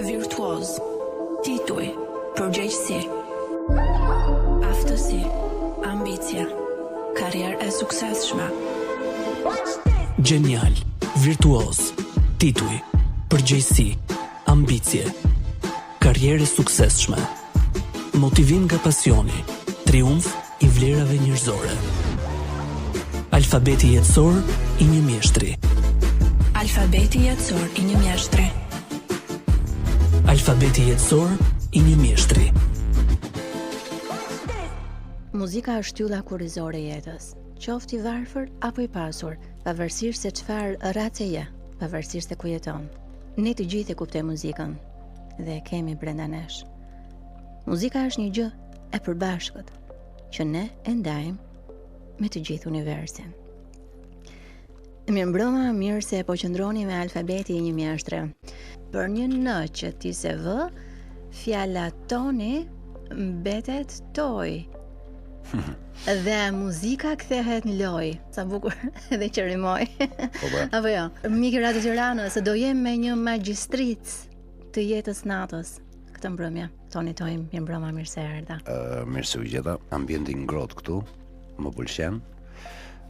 Virtuoz, tituj, përgjegjësi, aftësi, ambicie, karrierë e suksesshme. Genial, virtuoz, tituj, përgjegjësi, ambicie, karrierë e suksesshme, motivim nga pasioni, triumf i vlerave njerëzore. Alfabeti jetësor i një mjeshtri. Alfabeti jetësor i një mjeshtri. Alfabeti jetësor i një mjeshtri. Muzika është tylla kurrizore e jetës, qoftë i varfër apo i pasur, pavarësisht se çfarë race je, pavarësisht se ku jeton. Ne të gjithë e kuptojmë muzikën dhe e kemi brenda nesh. Muzika është një gjë e përbashkët që ne e ndajmë me të gjithë universin. Mirëmbrëma, mirë se po qëndroni me alfabeti i një mjeshtre. Për një në që ti se vë, fjala toni mbetet toj. Dhe muzika kthehet në loj. Sa bukur edhe që rimoj. Apo jo, miki Radio Tiranës, do jem me një magjistric të jetës natës këtë mbrëmje. Toni Tojm, mirëmbrëma, mirë se erdha. Mirë se u gjeta, ambienti ngrohtë këtu, më pëlqen.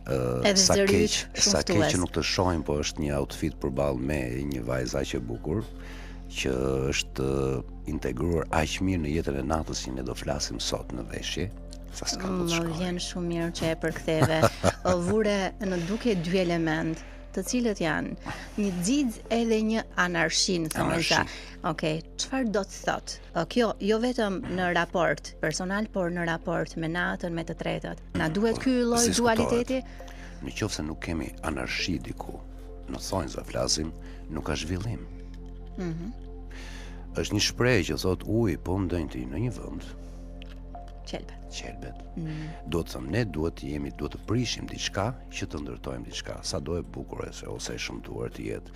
Sa keq që nuk të shohim, po është një outfit përballë me një vajzë aq e bukur që është integruar aq mirë në jetën e natës që ne do flasim sot në veshje. Sa s'ka të shkojë. Më vjen shumë mirë që e përktheve. Vure në duke dy element, të cilët janë një xix edhe një anarshin, thonë. Okej, çfarë do të thotë? Kjo jo vetëm në raport personal, por në raport me natën, me të tretët. Na duhet ky lloj dualiteti? Në qoftë se nuk kemi anarshi diku, në thonjza flasim, nuk ka zhvillim. Është një shprehje që thotë uji po ndonjë ti në një vend. Qelbet. Duhet të thëmë, ne duhet të prishim diçka që të ndërtojmë diçka, sa do e bukur ose e shëmtuar të jetë.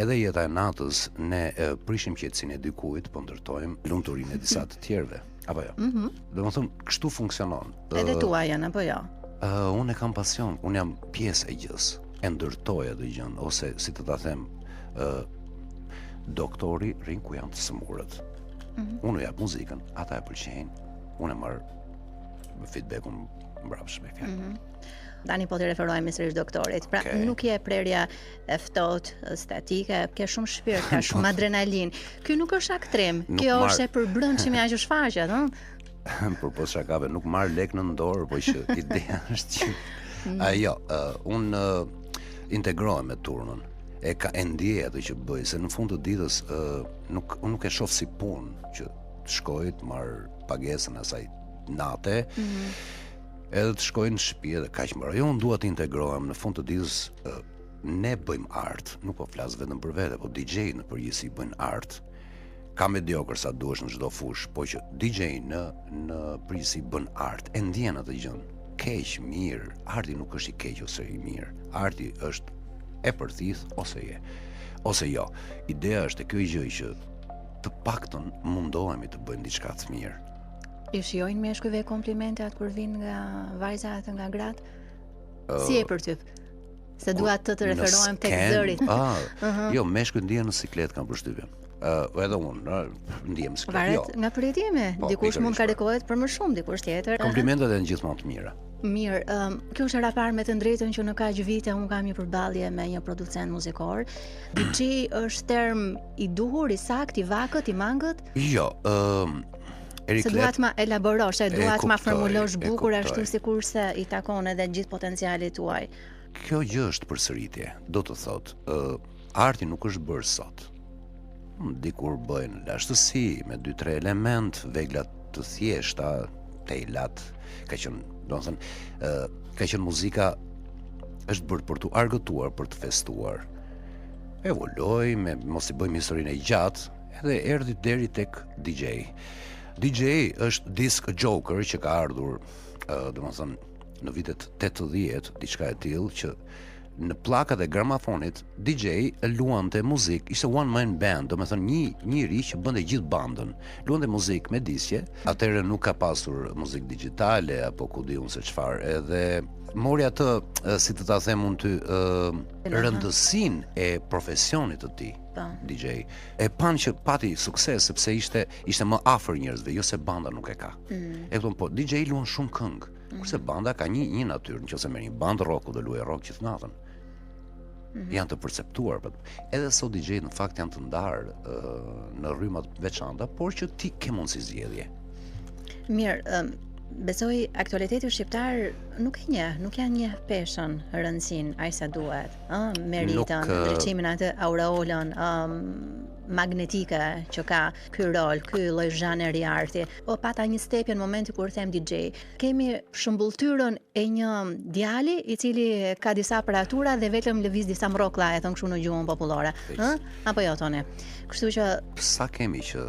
Edhe jeta e natës, ne prishim qetësinë e dikujt, po ndërtojmë lumturinë e disa të tjerëve. Apo jo? Domethënë, kështu funksionon. Edhe tua janë, apo jo? Unë e kam pasion, unë jam pjesë e gjës, e ndërtoj atë gjën, ose si të ta them, doktori rin ku janë të sëmurët. Unë jap muzikën, ata e pëlqejnë, unë e marr feedbackun mbrapsht me fjalë. Tani po të referohemi sërish doktorit. Pra nuk je prerja e ftohtë, statike, ke shumë shpirt, ka shumë adrenalin. Ky nuk është aktrim. Kjo është e përbrëndshme aq është shfaqet, ëh? Por po shakave, nuk marr lek në dorë, po që ideja është që unë integrohem me turnën. E ndjej atë që bëj, se në fund të ditës unë nuk e shoh si punë që të shkoj të marr pagesën asaj nate, edhe të shkoj në shtëpi edhe kaq mbaroj. Unë dua të integrohem në fund të ditës. Ne bëjmë art, nuk po flas vetëm për vete, po DJ në përgjithësi bëjnë art. Ka mediokër sa duhesh në çdo fush, po që DJ në përgjithësi bën art, e ndjen atë gjën. Keq, mirë, arti nuk është i keq ose i mirë. Arti është e përthith ose jo. Ideja është e kjo gjë që të paktën mundohemi të bëjmë diçka të mirë. I shijojnë meshkujve komplimentat kur vinë nga vajzat, nga gratë? Si e përtyp? Se dua të referohem tek zërit. Jo, meshkujt ndihen në siklet kanë përshtypjen. Edhe unë ndihem siklet. Varet nga përjetimi. Dikush mund karikohet për më shumë, dikush tjetër. Komplimentat janë gjithmonë të mira. Mirë, kjo është rapar me të drejtën që në kaq vite unë kam një përballje me një producent muzikor. DJ është term i duhur, i saktë, i vakët, i mangët? Jo, se duat ma elaborosh, duat ma formulosh bukur ashtu sikurse i takon edhe gjithë potencialit tuaj. Kjo gjë është përsëritje. Do të thotë, arti nuk është bërë sot. Dikur bëjnë lashtësi me 2-3 element, vegla të thjeshta, tejlat, ka qenë muzika është bërë për të argëtuar, për të festuar. Evoloi me mos i bëjmë historinë e gjatë, edhe erdhi deri tek DJ. DJ është disc joker që ka ardhur, domethënë në vitet 80, diçka e tillë që në pllakat e gramofonit DJ luante muzikë, ishte one man band, domethënë një njeri që bënte gjithë bandën. Luante muzikë me disje, atëherë nuk ka pasur muzikë digjitale apo ku diun se çfarë, edhe mori atë, si të ta them unë ty, rëndësinë e profesionit të tij. DJ. E pan që pati sukses sepse ishte më afër njerëzve, jo se banda nuk e ka. E kupton, po DJ luan shumë këngë, kurse banda ka një natyrë, nëse merr një bandë rocku dhe luaj rock gjithë natën. Janë të perceptuar, edhe sot DJ-t në fakt janë të ndarë në rryma të veçanta, por që ti ke mundësi zgjedhje. Mirë, besoj aktualiteti shqiptar nuk janë një peshën rëndësinë aq sa duhet, meritën, ndriçimin atë aureolën magnetike që ka ky rol, ky lloj zhanri arti. O pata një stepje në momenti kur them DJ. Kemi shëmbulltyrën e një djali i cili ka disa aparatura dhe vetëm lëviz disa mroklla, e thon kështu në gjuhën popullore. Apo jo Toni? Kështu që sa kemi që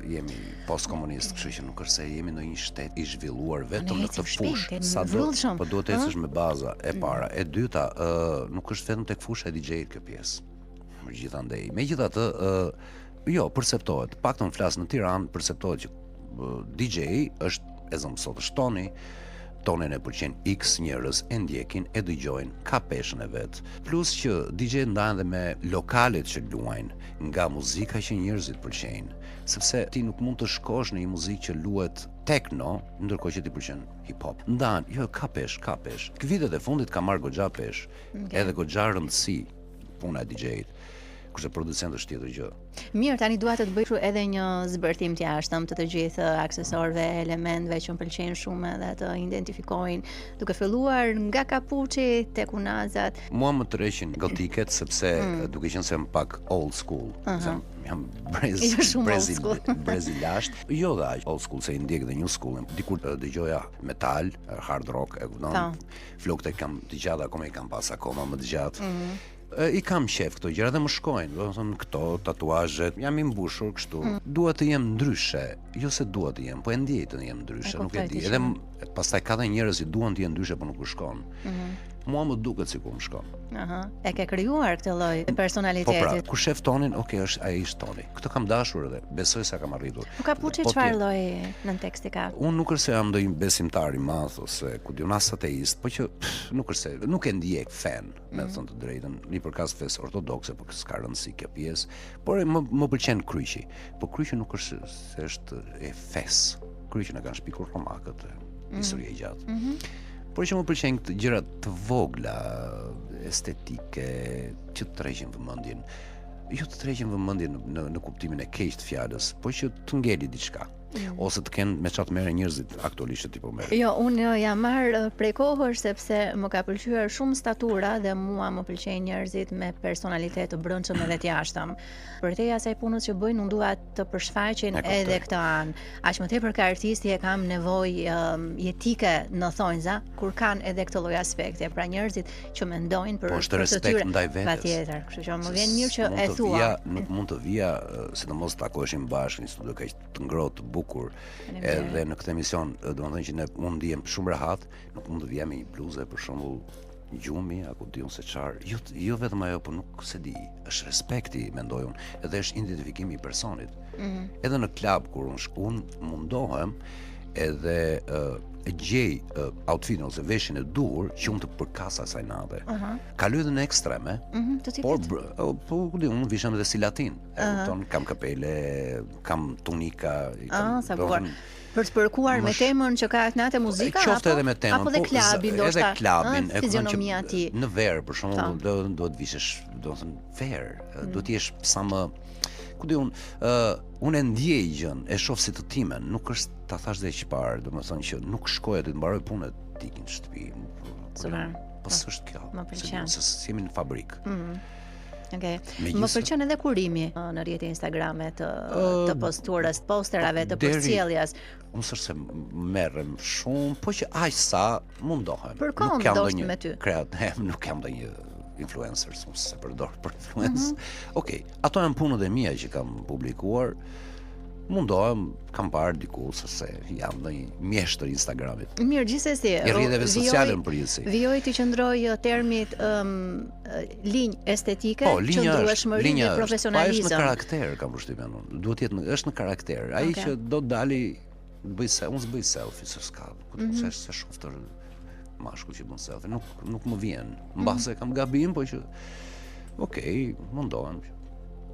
jemi postkomunist, kështu që nuk është se jemi në një shtet i zhvilluar vetëm në këtë fushë. Sa po duhet të ecësh me baza e para. E dyta, nuk është vetëm tek fusha e DJ-t kjo pjesë. Gjithandej. Megjithatë, jo, perceptohet. Paktën flas në Tiranë, perceptohet që DJ është, e zëm sot është Toni. Tonin e pëlqen X njerëz, e ndjekin, e dëgjojnë, ka peshën e vet. Plus që DJ ndahen dhe me lokalet që luajnë, nga muzika që njerëzit pëlqejnë. Sepse ti nuk mund të shkosh në një muzikë që luhet techno, ndërkohë që ti pëlqen hip hop. Ndan, jo, ka peshë. Vitet e fundit ka marrë goxha peshë, edhe goxha rëndësi puna e DJ-t. Kurse producent është tjetër gjë. Mirë, tani dua të bëj edhe një zbërthim të jashtëm të gjithë aksesorëve, elementëve që më pëlqejnë shumë dhe të identifikojnë, duke filluar nga kapuçi tek unazat. Mua më tërheqin gotiket sepse duke qenë se jam pak old school, jam brezilasht. Jo dhe aq old school se i ndjek dhe new school. Dikur dëgjoja metal, hard rock, flokët e kam të gjata, akoma i kam pas akoma më të gjatë. I kam qef këto gjëra dhe më shkojnë, do të thonë këto tatuazhet, jam i mbushur kështu. Dua të jem ndryshe, jo se dua të jem, po e ndjej të jem ndryshe, nuk e di. Edhe pastaj ka dhe njerëz që duan të jenë ndryshe, po nuk u shkon. Mua më duket sikur më shkon. E ke krijuar këtë lloj personalitetit. Po pra, kur shef Tonin, okay, ai është Toni. Këtë kam dashur edhe besoj se kam arritur. Nuk ka puçi çfarë lloj në teksti ka. Unë nuk është se jam ndonjë besimtar i madh ose ku diun as ateist, po që nuk është se nuk e ndjek fen, me të thënë të drejtën, në përkas fesë ortodokse, po s'ka rëndësi kjo pjesë, por më pëlqen kryqi. Po kryqi nuk është se është e fesë. Kryqin e kanë shpikur romakët, historia e gjatë. Por që më pëlqejnë këtë gjëra të vogla, estetike, që të tërheqin vëmendjen. Jo të tërheqin vëmendjen në kuptimin e keq të fjalës, por që të ngeli diçka. Ose të kenë me çfarë merren njerëzit aktualisht tipo merr. Jo, unë jam marr prej kohësh sepse më ka pëlqyer shumë statura dhe mua më pëlqejnë njerëzit me personalitet të brendshëm edhe të jashtëm. Përtej asaj punës që bëjnë, unë dua të përshfaqin edhe këtë anë. Aq më tepër ka artisti e kam nevojë jetike në thonjza, kur kanë edhe këtë lloj aspekte. Pra njerëzit që mendojnë për të tyre ndaj vetes. Patjetër, kështu që më vjen mirë që e thua. Nuk mund të vija, sidomos të takoheshim bashkë në studio kaq të ngrohtë, bukur, edhe në këtë emision, domethënë që ne mund ndihem shumë rehat, nuk mund të vija me një bluzë për shembull gjumi, apo diun se çfarë. Jo vetëm ajo, por nuk se di, është respekti, mendoj unë, edhe është identifikimi i personit. Edhe në klub kur unë mundohem edhe e gjej outfitin ose veshin e duhur që unë të përkas asaj nate. Kaloj edhe në ekstreme, por unë vishem edhe si latin. Kam kapele, kam tunika, sa bukur. Për të përkuar me temën që ka natë muzika, qoftë edhe me temën, apo dhe klubin, ndoshta. Edhe klubin, fizionomia e tij. Në verë për shembull, do të vishesh, do të thënë verë, do të jesh sa më ku di unë e ndjej gjën, e shoh si të timen, nuk është ta thash dhe çfarë, domethënë që nuk shkoj aty të mbaroj punën, ikin në shtëpi. Super. Po s'është kjo. Më pëlqen. Se jemi në fabrikë. Okej. Më pëlqen edhe kurimi në rrjetet e Instagramit të posturës, posterave të përcjelljes. Unë s'është se merrem shumë, po që aq sa mundohem. Nuk kam ndonjë me ty. Nuk kam ndonjë influencers, se përdor për influencë. Okej, ato janë punët e mia që kam publikuar. mundohem, kam parë diku se jam në mjeshtër Instagramit. Mirë, gjithsesi. I rrjeteve sociale në përgjithësi. Vijoj të qëndroj termit linjë estetike, qëndrueshmëri dhe profesionalizëm. Është në karakter, kam përshtypjen unë. Duhet jetë është në karakter. Ai që do të dali unë s'bëj selfie, se s'ka, se shoh të mashkull që bën selfie, nuk më vjen. Mbase kam gabim, po që okej, mundohem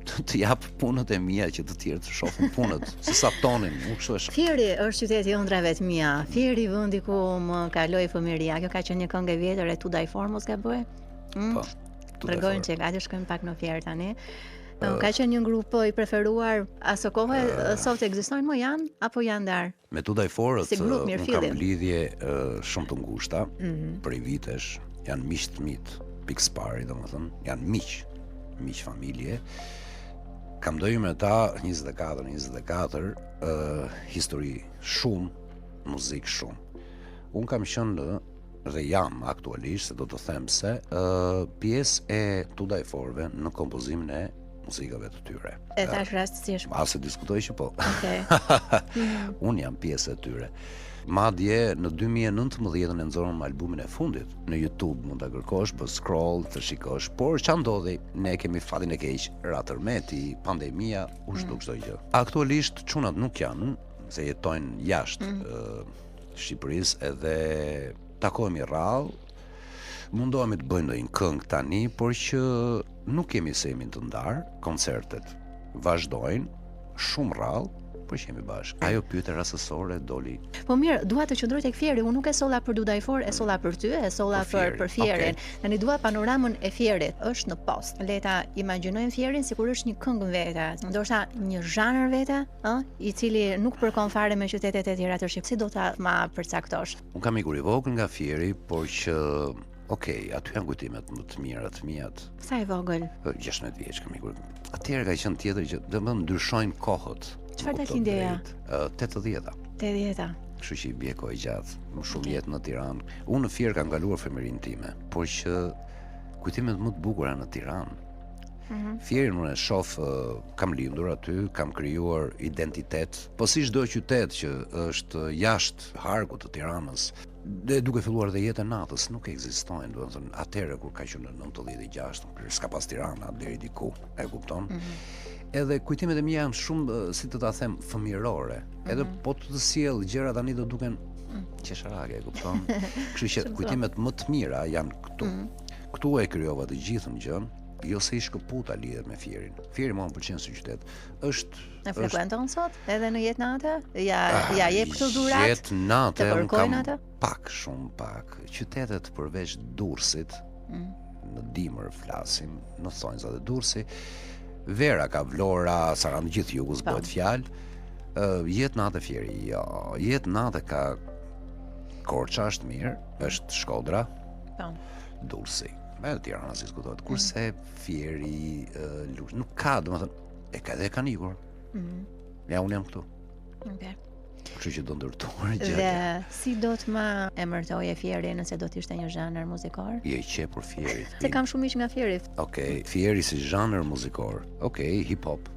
të jap punët e mia që të tjerë të shohin punët, se sa tonin, unë kështu e shoh. Fieri është qyteti i ëndrave të mia. Fieri vendi ku më kaloi fëmijëria. Kjo ka qenë një këngë e vjetër e Tudaj For, mos gaboj? Po. Tregojnë që hajde shkojmë pak në Fier tani. Ka qenë një grup i preferuar aso kohë, sot ekzistojnë më janë apo janë ndar? Me Tudaj Forët si grup mirë fillim. Kam lidhje shumë të ngushta për vitesh, janë miq të mit, pikspari domethënë, janë miq familje. Kam dojë me ta 24, histori shumë, muzikë shumë. Unë kam qenë dhe jam aktualisht, se do të them se, pjesë e Tudaj Forëve në kompozimin e muzikave të tyre. E thash rastësisht. Ase diskutoj që po. Okej. Unë jam pjesë e tyre. Madje në 2019 e nxorëm albumin e fundit. Në YouTube mund ta kërkosh, bë scroll, të shikosh. Por ç'a ndodhi? Ne kemi fatin e keq, ratërmeti, pandemia, u zhduk çdo gjë. Aktualisht çunat nuk janë, se jetojnë jashtë Shqipërisë edhe takohemi rrallë. Mundohemi të bëjmë ndonjë këngë tani, por që nuk kemi semin të ndarë, koncertet vazhdojnë shumë rrallë, por që jemi bashkë. Ajo pyetje rastësore doli. Po mirë, dua të qëndroj tek Fieri. Unë nuk e solla për Tudaj For, e solla për ty, e solla për Fierin. Okay. Tani dua panoramën e Fierit. Është në post. Le ta imagjinojmë Fierin sikur është një këngë vete, ndoshta një zhanër vete, i cili nuk përkon fare me qytetet e tjera të Shqipërisë. Si do ta ma përcaktosh? Unë kam ikur i vogël nga Fieri, por që okej, aty janë kujtimet më të mira të mijat. Sa i vogël? 16 vjeç kam ikur. Atëherë ka qenë tjetër që domethënë ndryshojnë kohët. Çfarë dalin ideja? 80-ta. 80-ta. Kështu që i bie kohë gjatë, më shumë jetë në Tiranë. Unë në Fier kam kaluar femërinë time, por që kujtimet më të bukura në Tiranë. Fierin unë e shoh, kam lindur aty, kam krijuar identitet, po si çdo qytet që është jashtë harkut të Tiranës, dhe duke filluar dhe jetën natës, nuk ekzistojnë, do të thënë, atëherë kur ka qenë në 96, s'ka pas Tirana deri diku, e kupton? Edhe kujtimet e mia janë shumë, si të ta them, fëmijërore. Edhe po të sjell gjëra tani do duken qesharake, e kupton? Kështu që kujtimet më të mira janë këtu. Këtu e krijova të gjithën gjën, jo se i shkëputa lidhet me Fierin. Fieri mua më pëlqen si qytet. E frekuenton sot edhe në jetë natë? Ja jep këto dhurat? Jetë natë të kërkojnë atë? Pak, shumë pak. Qytetet përveç Durrësit, në dimër flasim, në thonjza të Durrësi, vera ka Vlora, Sarandë, gjithë jugu s'bëhet fjalë. Jetë natë Fieri, jo. Jetë natë ka Korça është mirë, është Shkodra, Durrësi. Me Tirana si diskutohet, kurse Fieri, Luzhë, nuk ka, domethënë, e kanë ikur. Ja, unë jam këtu. Okay. Kështu që do ndërtuar gjëja. Dhe si do të ma emërtoje Fieri nëse do të ishte një zhanër muzikor? Je i qepur Fierit. Se kam shumë miq nga Fieri. Okej, Fieri si zhanër muzikor. Okej, hip hop.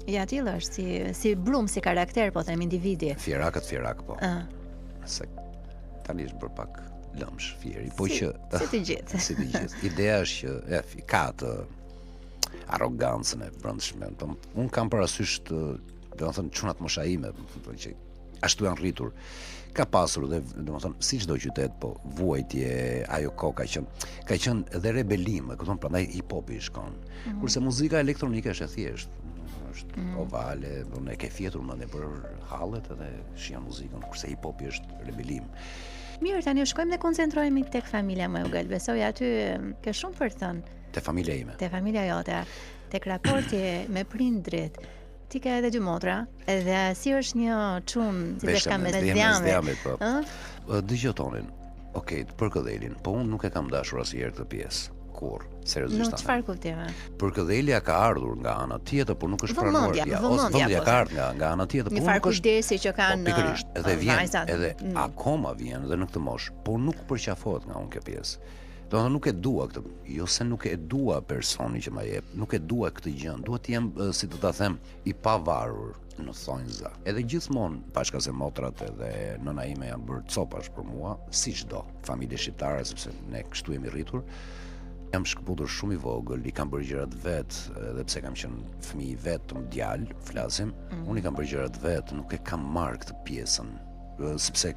Ja, tillë është si brum, si karakter, po them individi. Fierak, po. Se tani është bërë pak lëmsh Fieri, po që si të gjithë. Si të gjithë. Ideja është që ka të arrogancën e brendshme. Unë kam parasysh të, domethënë, çunat mosha ime, që ashtu janë rritur. Ka pasur dhe domethënë si çdo qytet, po vuajtje, ajo kohë ka qenë edhe rebelim, e kupton, prandaj hip hopi shkon. Kurse muzika elektronike është e thjeshtë, është ovale, unë e ke fjetur mendje për hallet edhe shijon muzikën, kurse hip hopi është rebelim. Mirë, tani shkojmë dhe koncentrohemi tek familja më ugël. Besoj aty ke shumë për të thënë. Te familja ime. Te familja jote, tek raporti me prindrit. Ti ka edhe dy motra, edhe si është një çun, si vesh ka me djamet. Po. Dëgjoj tonin. Okej, për këdhelin, po unë nuk e kam dashur asnjëherë këtë pjesë. Kur, seriozisht. Në çfarë kuptimi? Përkëdhelja ka ardhur nga ana tjetër, por nuk është pranuar. Vëmendja ka ardhur nga ana tjetër, por nuk është kujdesi që kanë. Pikërisht, edhe vjen, edhe akoma vjen edhe në këtë moshë, por nuk përqafohet nga unë kjo pjesë. Domethënë nuk e dua këtë, jo se nuk e dua personi që ma jep, nuk e dua këtë gjë, dua të jem, si do ta them, i pavarur. në thonjza. Edhe gjithmonë, pashka se motrat edhe nëna ime janë bërë copash për mua, si çdo familje shqiptare, sepse ne kështu jemi rritur. Jam shkëputur shumë i vogël, i kam bërë gjërat vet, edhe pse kam qenë fëmijë i vetëm djalë, flasim, unë i kam bërë gjërat vet, nuk e kam marrë këtë pjesën, sepse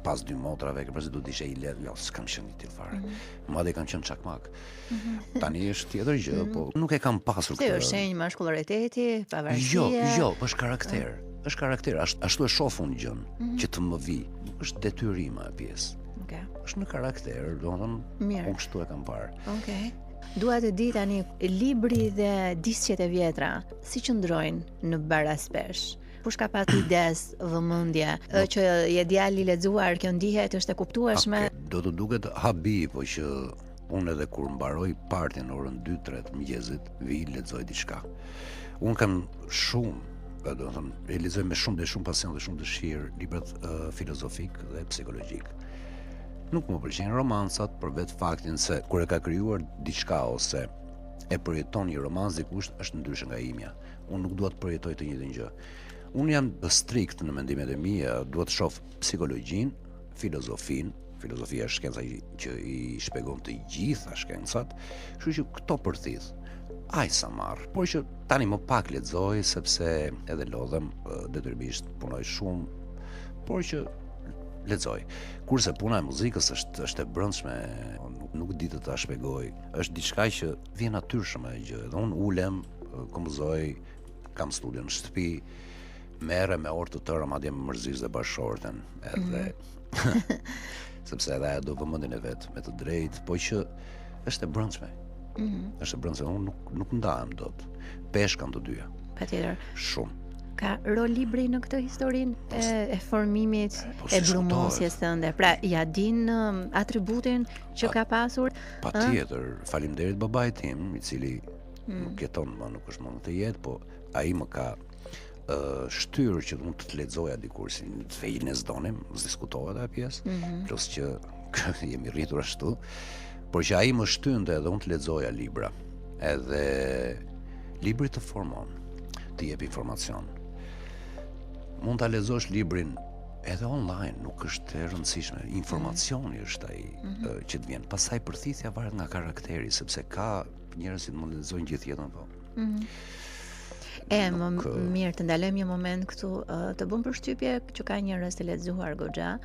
pas 2 motrave, përse duhet ishe i lehtë, jo, s'kam qenë i tillë fare. Madje kam qenë çakmak. Tani është tjetër gjë, po nuk e kam pasur Se është shenjë maskullariteti, pavarësia. Jo, është karakter. Është karakter, ashtu e shoh unë gjën, që të më vi. Nuk është detyrime e pjesë. Okay. Është në karakter, domethënë unë kështu e kam parë. Okej. Dua të di tani, libri dhe disqet e vjetra si qëndrojnë në baraspesh? Kush ka pas ides, vëmendje, që je djalë i lexuar, kjo ndihet është e kuptueshme? Do të duket habi, po që unë edhe kur mbaroj partin në orën 2-3 të mëngjesit, vi lexoj diçka. Unë kam shumë, do të thënë, e lexoj me shumë pasion dhe shumë dëshirë librat filozofik dhe psikologjik. Nuk më pëlqejnë romancat për vetë faktin se kur e ka krijuar diçka ose e përjeton një romans dikush është ndryshe nga imja. Unë nuk dua të përjetoj të njëjtën gjë. Unë jam strikt në mendimet e mia, dua të shoh psikologjinë, filozofinë. Filozofia është shkenca që i shpjegon të gjitha shkencat, kështu që këto përthith. Aj sa marr, por që tani më pak lexoj sepse edhe lodhem, detyrimisht punoj shumë, por që lexoj. Kurse puna e muzikës është e brendshme, nuk di të ta shpjegoj. Është diçka që vjen natyrshëm ajo gjë. Dhe unë ulem, kompozoj, kam studio në shtëpi, merrem me orë të tëra, madje më mërzis dhe bashkëshorten, edhe sepse edhe ajo do vëmendjen e vet me të drejtë, po që është e brendshme. Është e brendshme, unë nuk ndahem dot. Peshkan të dyja. Patjetër. Shumë. Ka rol libri në këtë historinë e formimit, e brumosjes tënde. Pra, ja din atributin që ka pasur? Patjetër, faleminderit babait tim, i cili nuk jeton më, nuk është më në të jetë, po ai më ka shtyrë që mund të lexoja dikur si në fejin e zdonim, diskutohet ajo pjesë, plus që jemi rritur ashtu, por që ai më shtynte edhe unë të lexoja libra. Edhe libri të formon, të jep informacion. Mund ta lexosh librin edhe online, nuk është e rëndësishme. Informacioni është ai që të vjen. Pastaj përthithja varet nga karakteri, sepse ka njerëz që mund të lexojnë gjithë jetën, po. Më mirë të ndalojmë një moment këtu, të bëm përshtypje që ka njerëz të lexuar goxha,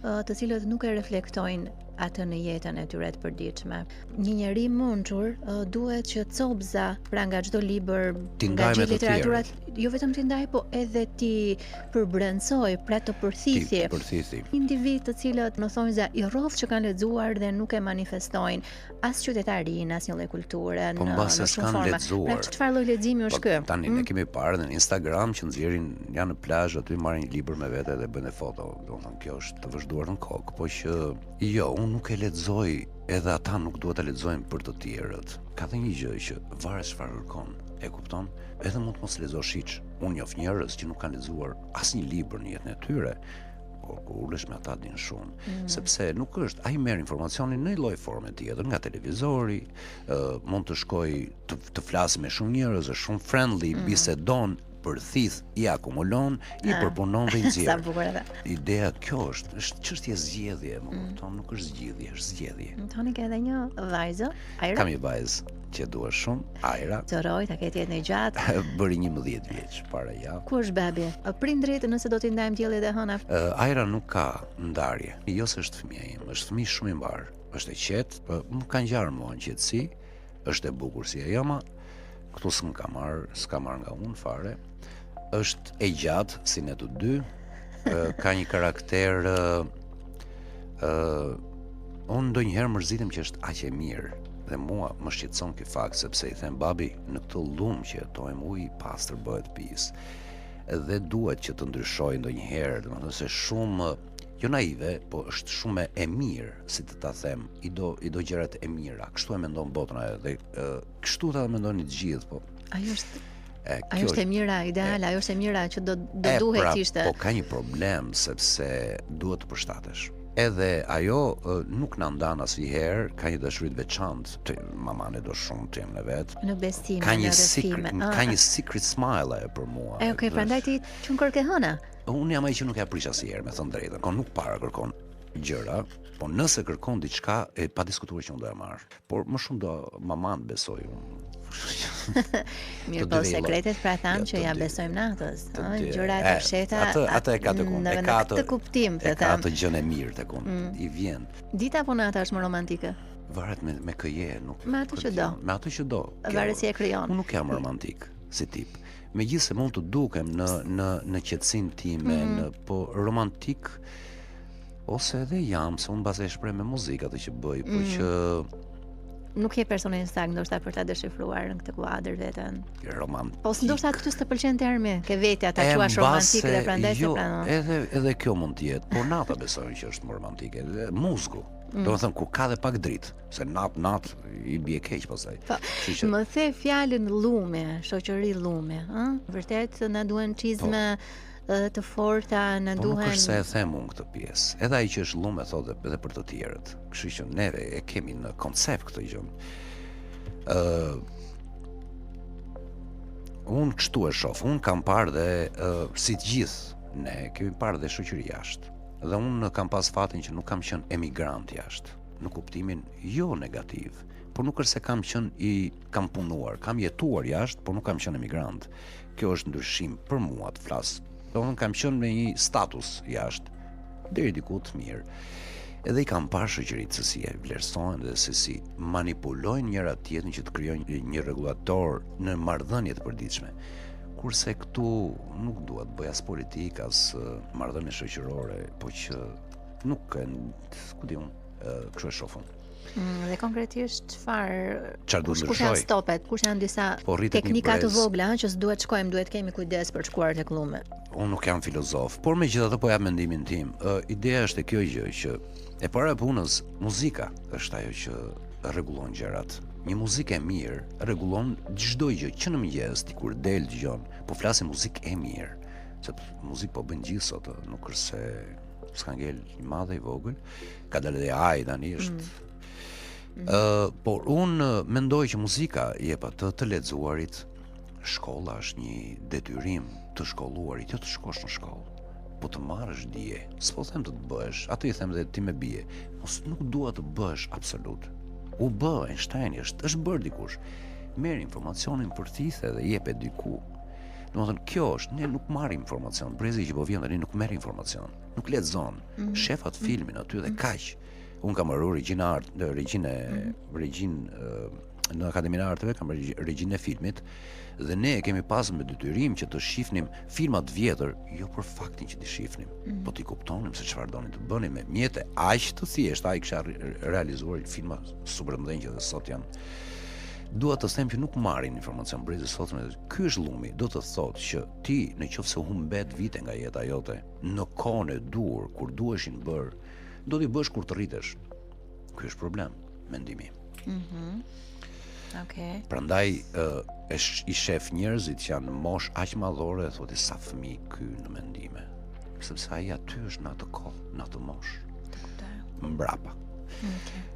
të cilët nuk e reflektojnë atë në jetën e tyre të përditshme. Një njeri mençur duhet që copza, pra nga çdo libër, nga gjithë literaturat, jo vetëm t'i ndaj, po edhe ti përbrendsoj, pra të përthithi. Individ të cilët në thonjza i rroft që kanë lexuar dhe nuk e manifestojnë as qytetarin, as një lloj kulture, po mbase s'kan lexuar. Pra çfarë lloj leximi është ky? Tani ne kemi parë në Instagram që nxjerrin janë në plazh aty marrin një libër me vete dhe bëjnë foto. Domethënë kjo është të vazhduar në kokë, po që jo, unë nuk e lexoj, edhe ata nuk duhet ta lexojnë për të tjerët. Ka dhe një gjë që varet çfarë kërkon, e kupton? Edhe mund të mos lexosh hiç. Unë njoh njerëz që nuk kanë lexuar asnjë libër në jetën e tyre, por kur ulesh me ata din shumë, sepse nuk është, ai merr informacionin në një lloj forme tjetër, nga televizori, mund të shkoj të flasë me shumë njerëz, është shumë friendly, bisedon, përthith, i akumulon, i përpunon dhe i nxjerr. Sa bukur edhe. Ideja kjo është çështje zgjedhje, më kupton, nuk është zgjidhje, është zgjedhje. Toni ka edhe një vajzë, Ajra? Kam një vajzë që dua shumë, Ajra. Zoroj, ta ketë jetën e gjatë. Bëri 11 vjeç para javë. Ku është babi? Prindrit nëse do t'i ndajmë diellit e hëna? Ajra nuk ka ndarje. Jo se është fëmia im, është fëmijë shumë i mbar. Është e qetë, më ka ngjarë mua në qetësi, është e bukur si e jama. Këtu s'ka marr nga unë fare. Është e gjatë si ne të dy, ka një karakter, unë ndonjëherë mërzitem që është aq e mirë dhe mua më shqetëson ky fakt sepse i them babi në këtë llumë që jetojmë uji i pastër bëhet pisë dhe duhet që të ndryshojë ndonjëherë, domethënë se shumë jo naive, po është shumë e mirë, si të ta them, i do gjërat e mira. Kështu e mendon botra dhe kështu ta mendoni të gjithë, po. Ajo është e mira ideale, ajo është e mira që do duhet ishte. Po ka një problem sepse duhet të përshtatesh. Edhe ajo nuk na ndan asnjëherë, ka një dashuri të veçantë. Mamane do shumë tim në vet. Në besim, Ka në një rrëfime. ka një secret smile ajo për mua. Okay, prandaj ti çun kërke hëna. Unë jam ai që nuk ja prish asnjëherë, me thënë drejtën. Nuk para kërkon gjëra, po nëse kërkon diçka e pa diskutuar që unë do e marr. Por më shumë do maman besoj unë. Mirë, po sekretet pra thamë që ja besojmë natës, gjëra të fshehta. Atë e ka tek unë, në këtë kuptim të them. Ka atë gjën e mirë tek unë, i vjen. Dita apo nata është më romantike? Varet me këje, nuk. Me atë që do. Me atë që do. Varet si e krijon. Unë nuk jam romantik si tip. Megjithëse mund të dukem në qetësinë time, po romantik ose edhe jam, se unë bazë e shpreh me muzikë atë që bëj, po që nuk je personin sakt ndoshta për ta deshifruar në këtë kuadër veten. Romantik. Po ndoshta ty s'të pëlqen termi, ke vetja ta quash romantik dhe prandaj se pranon. Edhe kjo mund të jetë, por nata besoj që është më romantike. Muzgu. Do të thënë ku ka dhe pak dritë, se nat i bie keq pastaj. Më the fjalën llume, shoqëri llume, ëh? Vërtet na duhen çizme të forta, na duhen. Po nuk është se e them unë këtë pjesë. Edhe ai që është llume thotë edhe për të tjerët. Kështu që neve e kemi në koncept këtë gjë. Unë kështu e shoh. Unë kam parë dhe si të gjithë ne kemi parë dhe shoqëri jashtë. Dhe unë kam pas fatin që nuk kam qenë emigrant jashtë, në kuptimin jo negativ, por nuk është se kam punuar, kam jetuar jashtë, por nuk kam qenë emigrant. Kjo është ndryshim për mua të flas. Do unë kam qenë me një status jashtë, deri diku të mirë. Edhe i kam parë shoqëritë se si e vlerësojnë dhe se si manipulojnë njëra tjetrën që të krijojnë një rregullator në marrëdhënie të përditshme. Kurse këtu nuk dua të bëj as politikë, as marrëdhënie shoqërore, po që nuk e ku di unë, kështu e shoh unë. Dhe konkretisht çfarë duhet kush janë stopet, kush janë disa teknika të vogla që s'duhet shkojmë, duhet kemi kujdes për të shkuar tek llume. Unë nuk jam filozof, por megjithatë po jap mendimin tim. Ideja është kjo gjë që e para e punës, muzika është ajo që rregullon gjërat. Një muzikë e mirë rregullon çdo gjë që në mëngjes ti kur del dëgjon, po flasim muzikë e mirë, sepse muzikë po bën gjithë sot, nuk është se s'ka ngel i madh i vogël, ka dalë dhe ai tani është. Por unë mendoj që muzika jep atë të lexuarit. Shkolla është një detyrim të shkolluarit, jo të shkosh në shkollë, po të marrësh dije. S'po them të bësh, atë i them dhe ti me bie. Mos nuk dua të bësh absolut. U bë Einstein është bërë dikush. Merr informacionin për thithë dhe jep e diku. Domethënë kjo është, ne nuk marrim informacion. Brezi që po vjen tani nuk merr informacion, nuk lexon. Shefat filmin aty dhe kaq. Unë kam marrë regjinë në Akademinë e Arteve, kam regjinë e filmit dhe ne kemi pasur me detyrim që të shihnim filma të vjetër, jo për faktin që të shihnim, po të kuptonim se çfarë donin të bënin me mjete aq të thjeshta. Ai kisha realizuar filma super të mëdhenj që sot janë. Dua të them që nuk marrin informacion brezi sotme. Ky është llumi, do të thotë që ti nëse u humbet vite nga jeta jote, në kohën e dur kur duheshin bër, do t'i bësh kur të rritesh. Ky është problem, mendimi. Okay. Prandaj i shef njerëzit që janë mosh aq madhore, thotë sa fëmijë ky në mendime. Sepse ai aty është në atë kohë, në atë mosh. Mbrapa. Okay.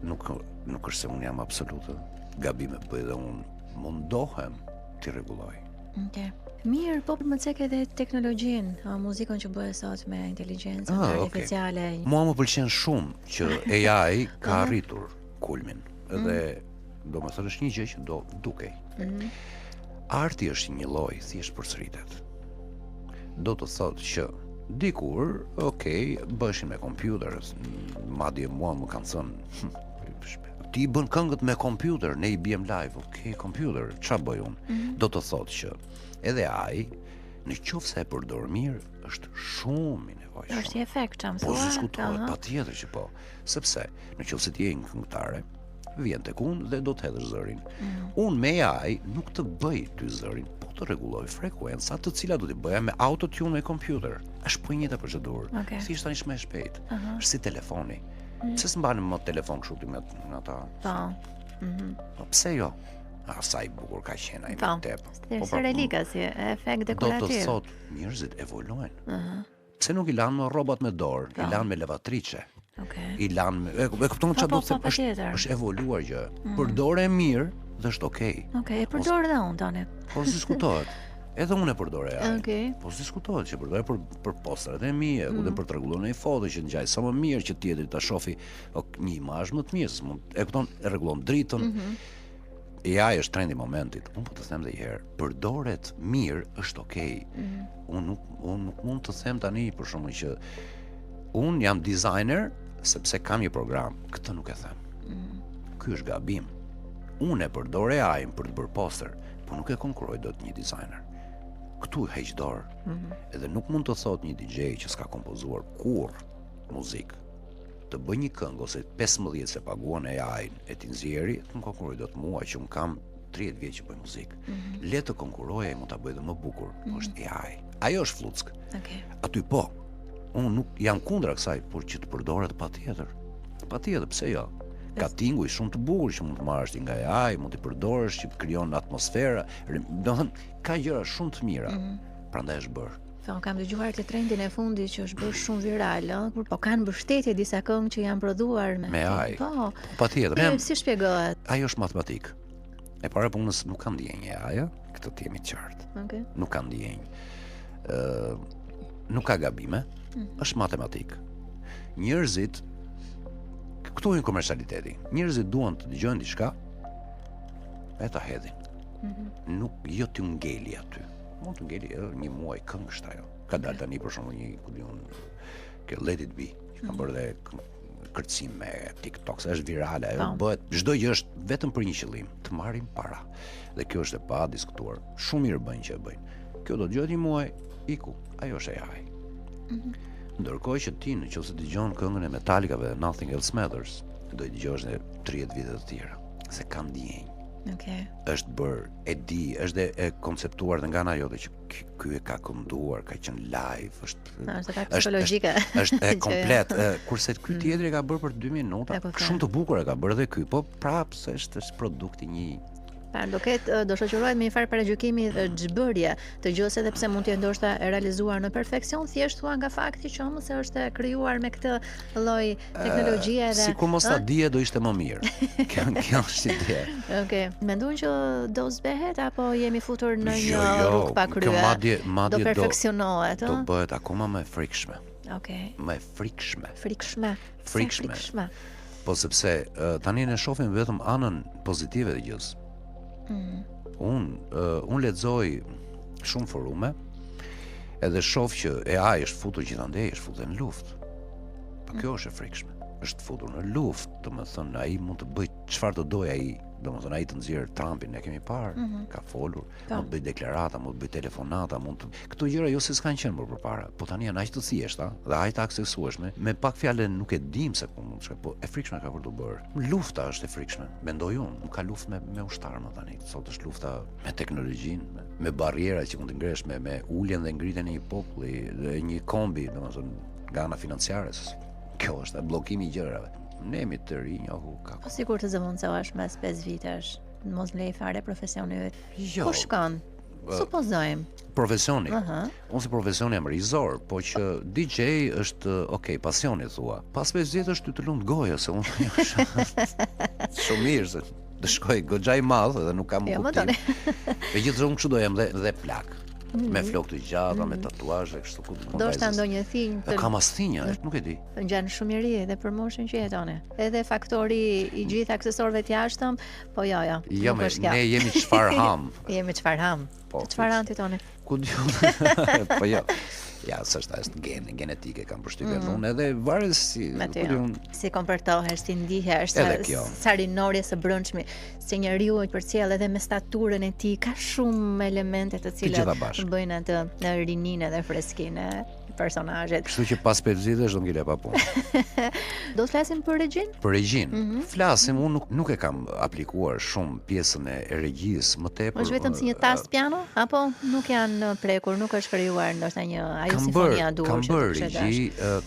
Nuk është se unë jam absolutë. Gabime bëj dhe unë mundohem t'i rregulloj. Okay. Mirë, po më cek edhe teknologjinë, muzikën që bëhet sot me inteligjencën artificiale. Mua më pëlqen shumë që AI ka arritur kulmin. Dhe do më thënë është një gjë që do dukej. Arti është një lloj thjesht përsëritet. Do të thotë që dikur, bëshin me kompjuter, madje mua më kanë thënë, ti bën këngët me kompjuter, ne i bjem live, kompjuter, ç'a bëj unë? Do të thotë që edhe ai, në qoftë se e përdor mirë, është shumë i nevojshëm. Është i efektshëm, po diskutohet patjetër që po, sepse në qoftë se ti je një këngëtare, vjen tek unë dhe do të hedhësh zërin. Unë me AI nuk të bëj ty zërin, po të rregulloj frekuenca të cilat do t'i bëja me autotune me kompjuter. Është po njëjta procedurë. Thjesht tani më shpejt. Është si telefoni. Pse s'mbanim më telefon kështu ti me ata? Po. Pse jo? Sa i bukur ka qenë ai me tep. Si relika, si efekt dekorativ. Do të thotë njerëzit evoluojnë. pse nuk i lanë me rrobat me dorë, i lanë me lavatriçe. Okej. I lanë me, e kupton çfarë do të them? Patjetër. Është evoluar gjë. Përdore mirë dhe është okay. Okej, e përdor edhe unë tani. Po diskutohet. Edhe unë e përdore AI. Okej. Po diskutohet që përdore për postrat e mia, ku për t'rregulluar një foto që ngjaj sa më mirë që tjetri ta shofi një imazh më të mirë, s'mund e kupton, e rregullon dritën. AI është trendi i momentit. Unë po të them edhe një herë, përdoret mirë është okay. Unë nuk mund të them tani për shkakun që unë jam designer sepse kam një program. Këtë nuk e them. Ky është gabim. Unë e përdor AI-n për të bërë poster, po nuk e konkurroj dot një designer. Këtu heq dorë. Edhe nuk mund të thot një DJ që s'ka kompozuar kur muzikë të bëj një këngë ose 15 se paguan AI-n e ti nxjerri, të më konkurroj dot mua që unë kam 30 vjeç që bëj muzikë. Le të konkurroj, ai mund ta bëj edhe më bukur, po është AI. Ajo është fluck. Okej. Aty po. Unë nuk jam kundra kësaj, por që të përdoret patjetër. Patjetër, pse jo? Ka tinguj shumë të bukur që mund të marrësh ti nga AI, mund të përdorësh që krijon atmosfera, domethënë ka gjëra shumë të mira. Prandaj është bërë. Po kam dëgjuar të trendin e fundit që është bërë shumë viral, ëh, po kanë mbështetje disa këngë që janë prodhuar me AI. Po. Patjetër. Si shpjegohet? Ajo është matematik. E para punës nuk ka ndjenjë AI, këtë të jemi të qartë. Okej. Nuk ka ndjenjë. Nuk ka gabime, është matematik. Njerëzit këtu është komercialiteti. Njerëzit duan të dëgjojnë diçka e ta hedhin. Nuk jo të ngeli aty. Mund të ngeli edhe një muaj këngësht ajo. Ka dalë tani për shembull një ku diun ke Let It Be, që ka bërë dhe kërcim me TikTok, është virale, ajo bëhet çdo gjë është vetëm për një qëllim, të marrin para. Dhe kjo është e pa diskutuar. Shumë mirë bëjnë që e bëjnë. Kjo do të dëgjohet një muaj, iku, ajo është AI. Ndërkohë që ti nëse dëgjon këngën e Metallicave, Nothing Else Matters, do i dëgjosh në 30 vite të tjera, se ka ndjenjë. Okej. Është bërë, e di, është e konceptuar dhe nga ana jote që ky e ka kënduar, ka qenë live, është psikologjike. Është e komplet, kurse ky tjetri e ka bërë për 2 minuta. Shumë të bukur e ka bërë edhe ky, po prapë se është produkti një. Do shoqërohet me një farë paragjykimi xhbërje të gjës edhe pse mund të jetë ndoshta e realizuar në perfeksion, thjesht thua nga fakti që se është e krijuar me këtë lloj teknologjie dhe sikur mos ta dije do ishte më mirë. Kjo është ide. Okej. Mendon që do zbehet apo jemi futur në një rrugë pa krye? Do perfeksionohet, do bëhet akoma më e frikshme. Okej. Më e frikshme. Frikshme. Po sepse tani ne shohim vetëm anën pozitive të gjës. Unë lexoj shumë forume edhe shoh që AI është futur gjithandej, është futur në luftë. Po kjo është e frikshme. Është futur në luftë, domethënë ai mund të bëj çfarë do dojë ai. Domethënë ai të nxjerr Trumpin, ne kemi parë, ka folur, mund të bëj deklarata, mund të bëj telefonata, këto gjëra jo se s'kan qenë më përpara, po tani janë aq të thjeshta dhe aq të aksesueshme. Me pak fjalë nuk e dim se ku mund të shkojë, po e frikshme ka për të bërë. Lufta është e frikshme, mendoj unë, nuk ka luftë me ushtarë më tani. Sot është lufta me teknologjinë, me barriera që mund të ngresh me uljen dhe ngritjen e një populli, dhe një kombi, domethënë nga ana financiare. Kjo është bllokimi i gjërave. Ne jemi të rinjohu ka. Po sikur të zëvendësohesh mes 5 vitesh, mos lej fare profesionin yt. Jo. Ku shkon? Supozojmë. Profesioni. Unë si profesion jam rizor, po që DJ është pasioni thua. Pas 5 vjetësh ty të lund goja se unë shumë mirë se të shkoj goxha i madh dhe nuk kam kuptim. Megjithatë kështu do jam dhe plak. Me flokë të gjata, me tatuazhe, kështu ku do të ndonjë thinj. Kam as thinja, nuk e di. Ngjan shumë i ri edhe për moshën që jetoni. Edhe faktori i gjithë aksesorëve të jashtëm, po jo. Jo, ne jemi çfarë ham. Jemi çfarë ham. Çfarë han ti toni? Ku diun. Po jo. Ja, s'është genetike kam përshtypjen unë edhe varet si komportohesh, si ndihesh, sa rinorje së brendshme, si njeriu përcjell edhe me staturën e tij, ka shumë elemente të cilat bëjnë atë në rininë dhe freskinë e personazhet. Kështu që pas 5 vitesh do ngile pa punë. Do të flasim për regjin? Për regjin. Flasim, unë nuk e kam aplikuar shumë pjesën e regjisë, më tepër. Është vetëm si një tast piano apo nuk janë prekur, nuk është krijuar ndoshta një ajo simfonia duhur.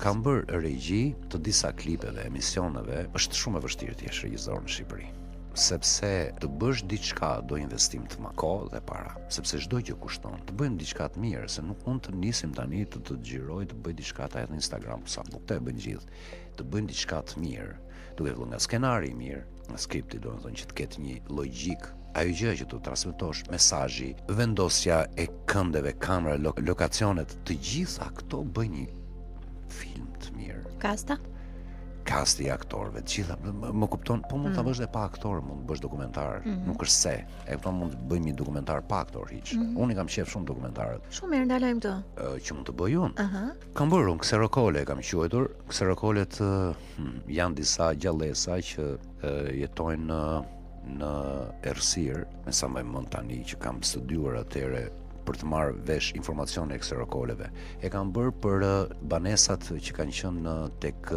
Kam bërë regji të disa klipeve, emisioneve. Është shumë e vështirë të jesh regjisor në Shqipëri. sepse të bësh diçka do investim të madh, kohë dhe para, sepse çdo gjë kushton. Të bëjmë diçka të mirë, se nuk mund të nisim tani të xhiroj të bëj diçka ta në Instagram, sa nuk të bëjnë gjithë. Të bëjmë diçka të mirë, duke filluar nga skenari i mirë, nga skripti, domethënë që të ketë një logjik. Ajo gjë që të transmetosh, mesazhi, vendosja e këndeve, kamera, lokacionet, të gjitha këto bëjnë një film të mirë. Kasti i aktorëve, të gjitha, më kupton, po mund ta bësh edhe pa aktor, mund të bësh dokumentar, nuk është se. E kupton, mund të bëjmë një dokumentar pa aktor hiç. Unë kam qef shumë dokumentarët. Shumë mirë ndalojmë këto. Që mund të bëj unë. Kam bërë unë kserokole, kam quajtur. Kserokolet janë disa gjallësa që jetojnë në errësirë, me sa më mend tani që kam studiuar atëre për të marrë vesh informacione e kserokoleve. E kam bërë për banesat që kanë qenë tek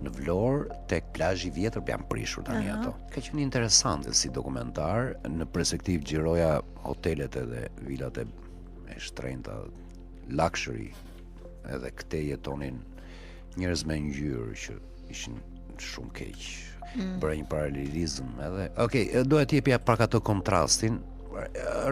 në Vlorë, tek plazhi i vjetër, janë prishur tani ato. Ka qenë interesante si dokumentar, në perspektivë xhiroja hotelet edhe vilat e shtrenjta luxury, edhe këte jetonin njerëz me ngjyrë që ishin shumë keq. Bëra një paralelizëm edhe. Okej, doja të jepja pak ato kontrastin.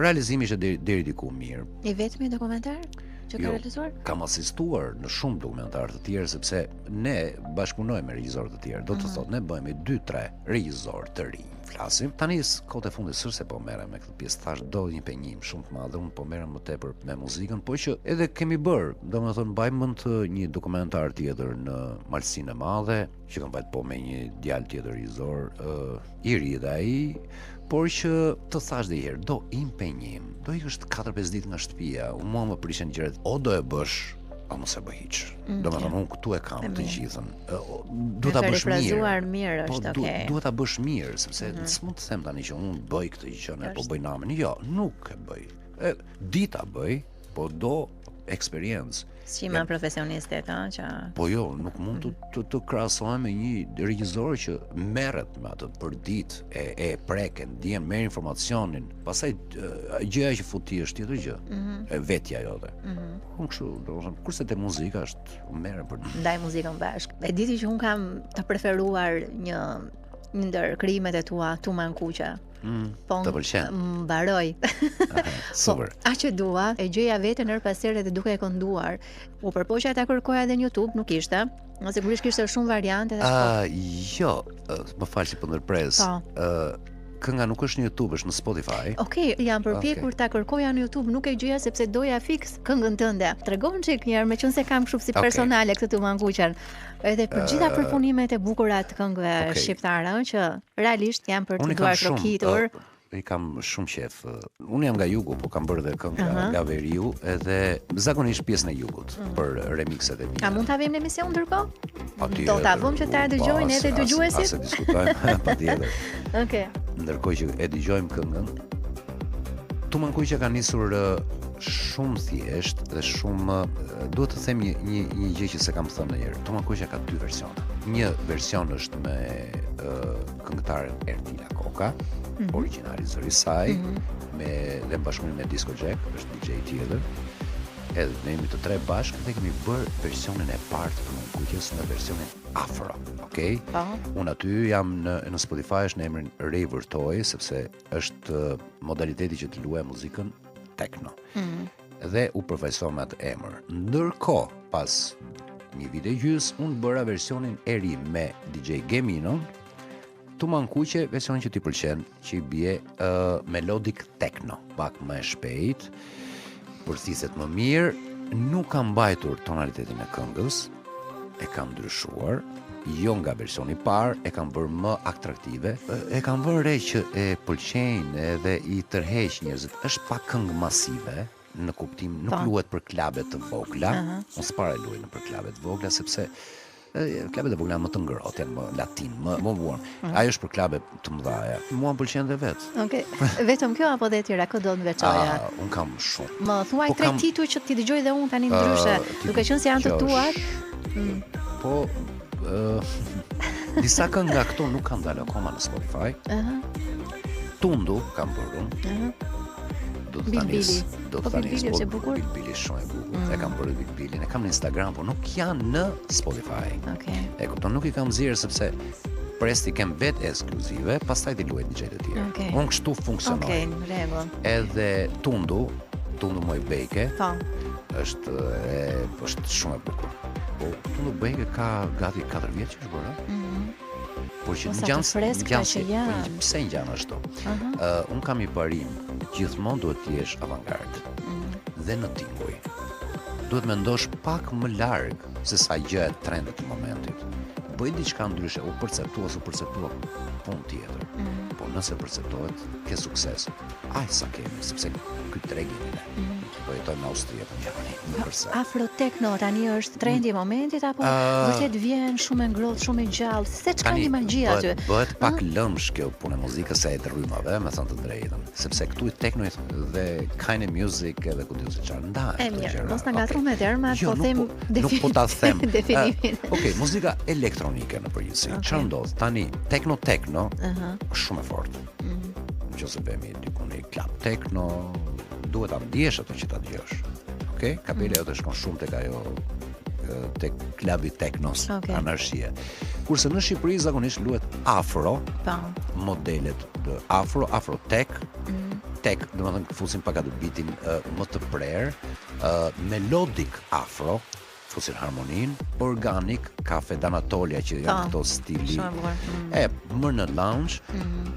Realizimi ishte deri diku mirë. I vetmi dokumentar që ka realizuar? Kam asistuar në shumë dokumentarë të tjerë, sepse ne bashkëpunojmë me regjizorë të tjerë. Do të thotë, ne bëjmë 2-3 regjizorë të rinj. Flasim. Tani kohët e fundit sërse po merrem me këtë pjesë, thash do një penjim shumë të madh, unë po merrem më tepër me muzikën, po që edhe kemi bërë, domethënë mbaj mend një dokumentar tjetër në Malsinë e Madhe, që kam bajt po me një djalë tjetër regjizor, i ri dhe ai, por që të thash dhe herë, do impenjim, do ikësh 4-5 ditë nga shtëpia, mua më prishin gjërat, o do e bësh, o mos e bëj hiç. Domethënë unë këtu e kam të gjithën. Duhet ta bësh mirë. Është okay. Duhet ta bësh mirë, sepse s'mund të them tani që unë bëj këtë gjë, po bëj namin. Jo, nuk e bëj. Di ta bëj, po do eksperiencë. Si ma profesionistet, që... Po jo, nuk mund të krahasohem me një regjizor që merret me atë për ditë, e preken, ndjen, merr informacionin, pastaj gjëja që futi është tjetër gjë, e vetja jote. Unë kështu, domethënë, kurse te muzika është, unë merrem për ditë. Ndaj muzikën bashkë. E diti që unë kam të preferuar një ndër krijimet e tua, Tuman Kuqa. Po të pëlqen. Mbaroj. Super. Aq që dua, e gjeja veten her pas here dhe duke e kënduar. U përpoqja ta kërkoja edhe në YouTube, nuk ishte. Sigurisht kishte shumë variante dhe jo, më fal që po ndërpres. Kënga nuk është në YouTube, është në Spotify. Okej, jam përpjekur ta kërkoja në YouTube, nuk e gjeja sepse doja fiks këngën tënde. Tregon çik një herë, meqense kam kështu si personale këtë Tuman Kuqen. Edhe për gjitha përpunimet e bukura të këngëve shqiptare, që realisht janë për të duar trokitur. I kam shumë qef. Unë jam nga jugu, po kam bërë dhe këngë nga veriu, edhe zakonisht pjesën e jugut për remixet e mia. A mund ta vëmë në emision ndërkohë? Do ta vëmë që ta dëgjojnë edhe dëgjuesit? Ase diskutojmë patjetër. Okej. Ndërkohë që e dëgjojmë këngën, Tuman Kuqa ka nisur shumë thjesht dhe shumë, duhet të them një gjë që se kam thënë ndonjëherë. Tuman Kuqa ka 2 versione. Një version është me këngëtaren Erdila Koka, origjinali zëri saj, dhe bashkëpunim me Disco Jack, është DJ tjetër. Edhe ne jemi të 3 bashkë dhe kemi bërë versionin e parë të Tuman Kuqës në versionin afro, okay? Unë aty jam në Spotify është në emrin Raver Toy, sepse është modaliteti që të luaj muzikën techno. Dhe u përfaqësova me atë emër. Ndërkohë, pas një vit e gjys, unë bëra versionin e ri me DJ Gemino, Tuman Kuqe, version që ti pëlqen, që i bie melodic techno, pak më shpejt, përthiset më mirë, nuk kam mbajtur tonalitetin e këngës, e kam ndryshuar, jo nga versioni i parë, e kam bërë më atraktive, e kam vënë re që e pëlqejnë edhe i tërheq njerëzit. Është pak këngë masive, në kuptim, nuk luhet për klabe të vogla, unë s'para luaj në për klabe të vogla, sepse klabet e vogla më të ngrohtë, më latin, më warm. Ajo është për klabe të mëdha. Mua më pëlqen dhe vet. Okej. Vetëm kjo apo dhe tjera do të veçoja? Un kam shumë. Më thuaj 3 tituj që ti dëgjoj dhe un tani ndryshe, duke qenë se janë të tuat. Po disa këngë nga këto nuk kanë dalë akoma në Spotify. Tundu kam bërë unë. Bilbili është e bukur? Bilbili është shumë e bukur. E kam bërë Bilbilin, e kam në Instagram, por nuk janë në Spotify. Okej. E kupton, nuk i kam nxjerrë sepse pres ti kem vetë ekskluzive, pastaj ti luaj DJ të tjerë. Okej. Unë kështu funksionoj. Okej, në rregull. Edhe Tundu Moj Beke, Po. është shumë e bukur. Po Tundu Beke ka gati 4 vjet që është bërë. Por që Sa në të freskëta që janë. pse ngjan ashtu? Un kam I parim, gjithmonë duhet të jesh avangard. Dhe në tinguj. Duhet mendosh pak më larg se sa gjë e trendet të momentit. Bëj diçka ndryshe, u perceptua punë tjetër. Po nëse perceptohet, ke sukses. Aj sa kemi, sepse ky tregi po jetojmë në Austri apo në Gjermani, në përse. Afro techno tani është trendi I momentit apo vërtet vjen shumë e ngrohtë, shumë e gjallë? Se çka një magji aty? Bëhet pak lëmsh kjo punë e muzikës e të rrymave, me thënë të drejtën. Sepse këtu I techno dhe kind of music edhe ku diu se çfarë ndahet. E mirë, mos na ngatro me termat, po them nuk po ta them. definimin. Okej, muzika elektronike në përgjithësi. Çfarë ndodh? Tani techno është shumë e fortë. Nëse bëhemi diku në klub techno, duhet ta ndjesh ato që ta dëgjosh. Okej? Kapela jote shkon shumë tek ajo tek klubi technos, anarshie. Kurse në Shqipëri zakonisht luhet afro, modelet afro tech, tech, domethënë fusin pak atë bitin më të prerë, melodic afro, fusin harmonin, organic, kafe Danatolia që janë këto stili. Më në lounge,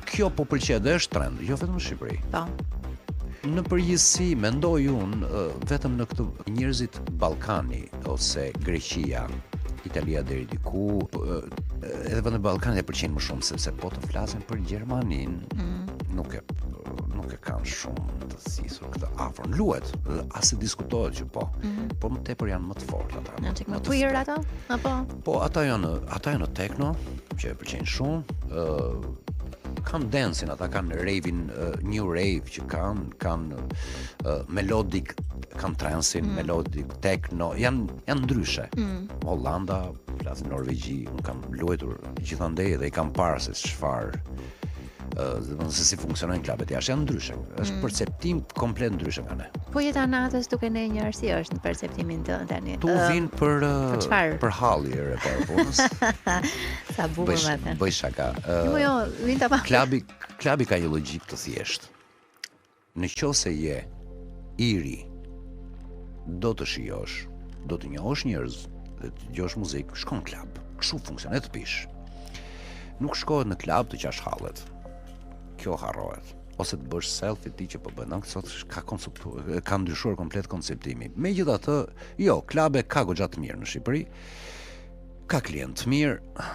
kjo po pëlqej dhe është trend, jo vetëm në Shqipëri. Në përgjithësi, mendoj unë, vetëm në këtë njerëzit Ballkani ose Greqia, Italia deri diku, edhe vetëm Ballkanit e pëlqejnë më shumë sepse po të flasin për Gjermaninë, nuk e kanë shumë të thithur këtë afro. Luhet, as e diskutohet që po, por më tepër janë më të fortë ata. Janë çik më queer ata? Apo? Po, ata janë techno, që e pëlqejnë shumë, kanë dancing, ata kanë rave-in, new rave që kanë melodic, kanë transin, melodic, techno, janë ndryshe. Hollanda, flasin Norvegji, unë kam luajtur gjithandej dhe I kam parë se çfarë se si funksionojnë klubet jashtë, janë ndryshe. Është perceptim komplet ndryshe nga ne. Po jeta natës duke ne një si është në perceptimin tënd tani. Tu vin për halli e parë punës. Sa bukur më thënë. Bëj shaka. Jo, vin ta pa. Klubi ka një logjik të thjeshtë. Në qoftë se je I ri, do të shijosh, do të njohësh njerëz dhe të dëgjosh muzikë, shkon në klub. Kështu funksionon të pish. Nuk shkohet në klub të qash hallet. Kjo harrohet. Ose të bësh selfie ti që po bën, sot ka ndryshuar komplet konceptimi. Megjithatë, jo, klube ka goxha të mirë në Shqipëri. Ka klient të mirë.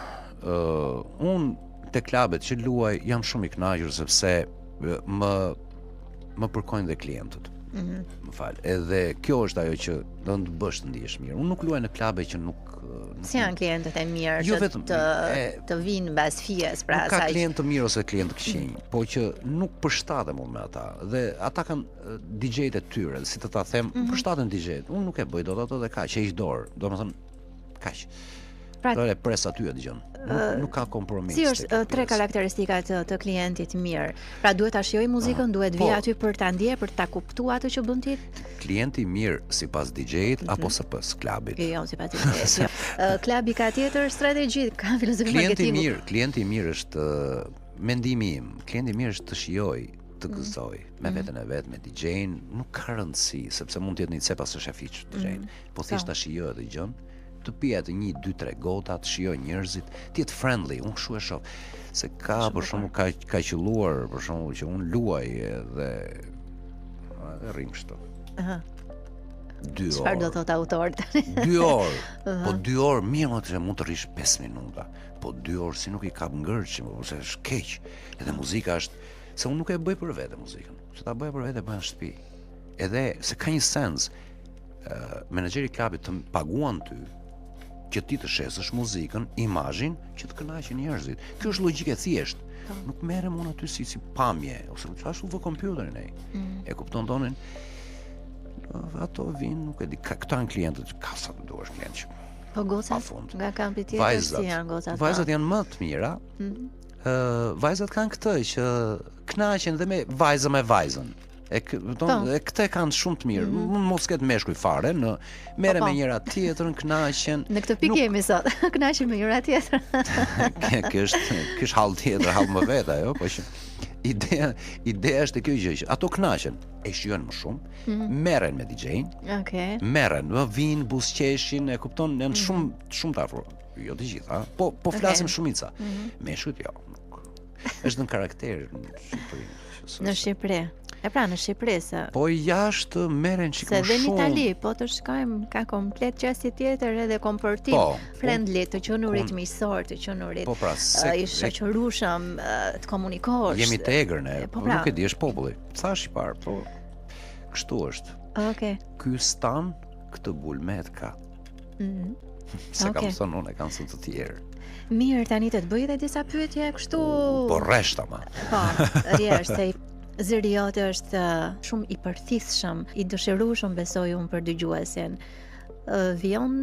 Unë te klubet që luaj jam shumë I kënaqur sepse më përkojnë dhe klientët. Më fal. Edhe kjo është ajo që do të bësh të ndihesh mirë. Unë nuk luaj në klube që nuk si janë klientët e mirë që të vinë mbas fies, pra asaj. Ka klient të mirë ose klient të këqij, po që nuk përshtatem unë me ata. Dhe ata kanë DJ-t e tyre, si të ta them, përshtaten DJ-t. Unë nuk e bëj dot ato dhe kaq, e hiq dorë. Domethënë kaq. Pra, pres aty e dëgjon. Nuk ka kompromis. Si është 3 karakteristikat të klientit mirë? Pra duhet ta shijoj muzikën, duhet vi aty për ta ndjer, për ta kuptuar atë që bën ti? Klienti mirë sipas DJ-t apo sipas klubit? Jo, sipas DJ-t. Klubi ka tjetër strategji, ka filozofi marketingu. Klienti mirë është mendimi im. Klienti mirë është të shijoj, të gëzoj me veten e vet, me DJ-n, nuk ka rëndësi, sepse mund të jetë një cepa së shafiq DJ-n, po thjesht ta shijoj dhe dëgjon. Të pijet 1, 2, 3 gota, të shijoj njerëzit, të jetë friendly, unë kështu e shoh. Se ka për shembull ka qelluar, për shembull që unë luaj dhe rrim kështu. 2 orë. Çfarë do thot autori? 2 orë. Po 2 orë mirë më të mund të rrish 5 minuta. Po 2 orë si nuk I kap ngërçim, ose është keq. Edhe muzika është, se unë nuk e bëj për vete muzikën. Se ta bëj për vete bëj në shtëpi. Edhe se ka një sens. Menaxheri I klubit të paguan ty që ti të shesësh muzikën, imazhin që të kënaqen njerëzit. Kjo është logjikë e thjeshtë. Nuk merrem unë aty si pamje ose ashtu vë kompjuterin ai. E kupton tonin? Ato vinë, nuk e di, këta janë klientët, ka sa të duash klient. Po gocat nga kampi tjetër si janë gocat? Vajzat janë më të mira. Vajzat kanë këtë që kënaqen dhe me vajzën. Këte kanë shumë të mirë. Mund mos ketë meshkuj fare, merre me njëra tjetrën, kënaqen. Në këtë pikë jemi sot. Kënaqen me njëra tjetrën. Kjo është hall tjetër, hall më vet ajo, po që ideja është kjo gjë që ato kënaqen, e shijojnë më shumë, merren me DJ-n. Okej. Merren, vinë, buzëqeshin, e kupton, janë shumë të afro. Jo të gjitha, po flasim shumica. Meshkujt jo. Është në karakter në Shqipëri. Në Shqipëri. E pra në Shqipëri se po jashtë merren çik më shumë. Se dhe në Itali, po të shkojmë ka komplet qasje tjetër edhe komportim friendly, të qenurit miqësor, të qenurit i shoqërueshëm, të komunikosh. Jemi të egër ne, po nuk e di, është populli. Sa shqiptar, po kështu është. Okej. Ky stan këtë bulmet ka. Se kam thënë unë, kam thënë të tjerë. Mirë, tani të bëj edhe disa pyetje kështu. Po rreshta ma. Po, rresht se zëri jote është shumë i përthithshëm, i dëshirueshëm besoj unë për dëgjuesin. Vion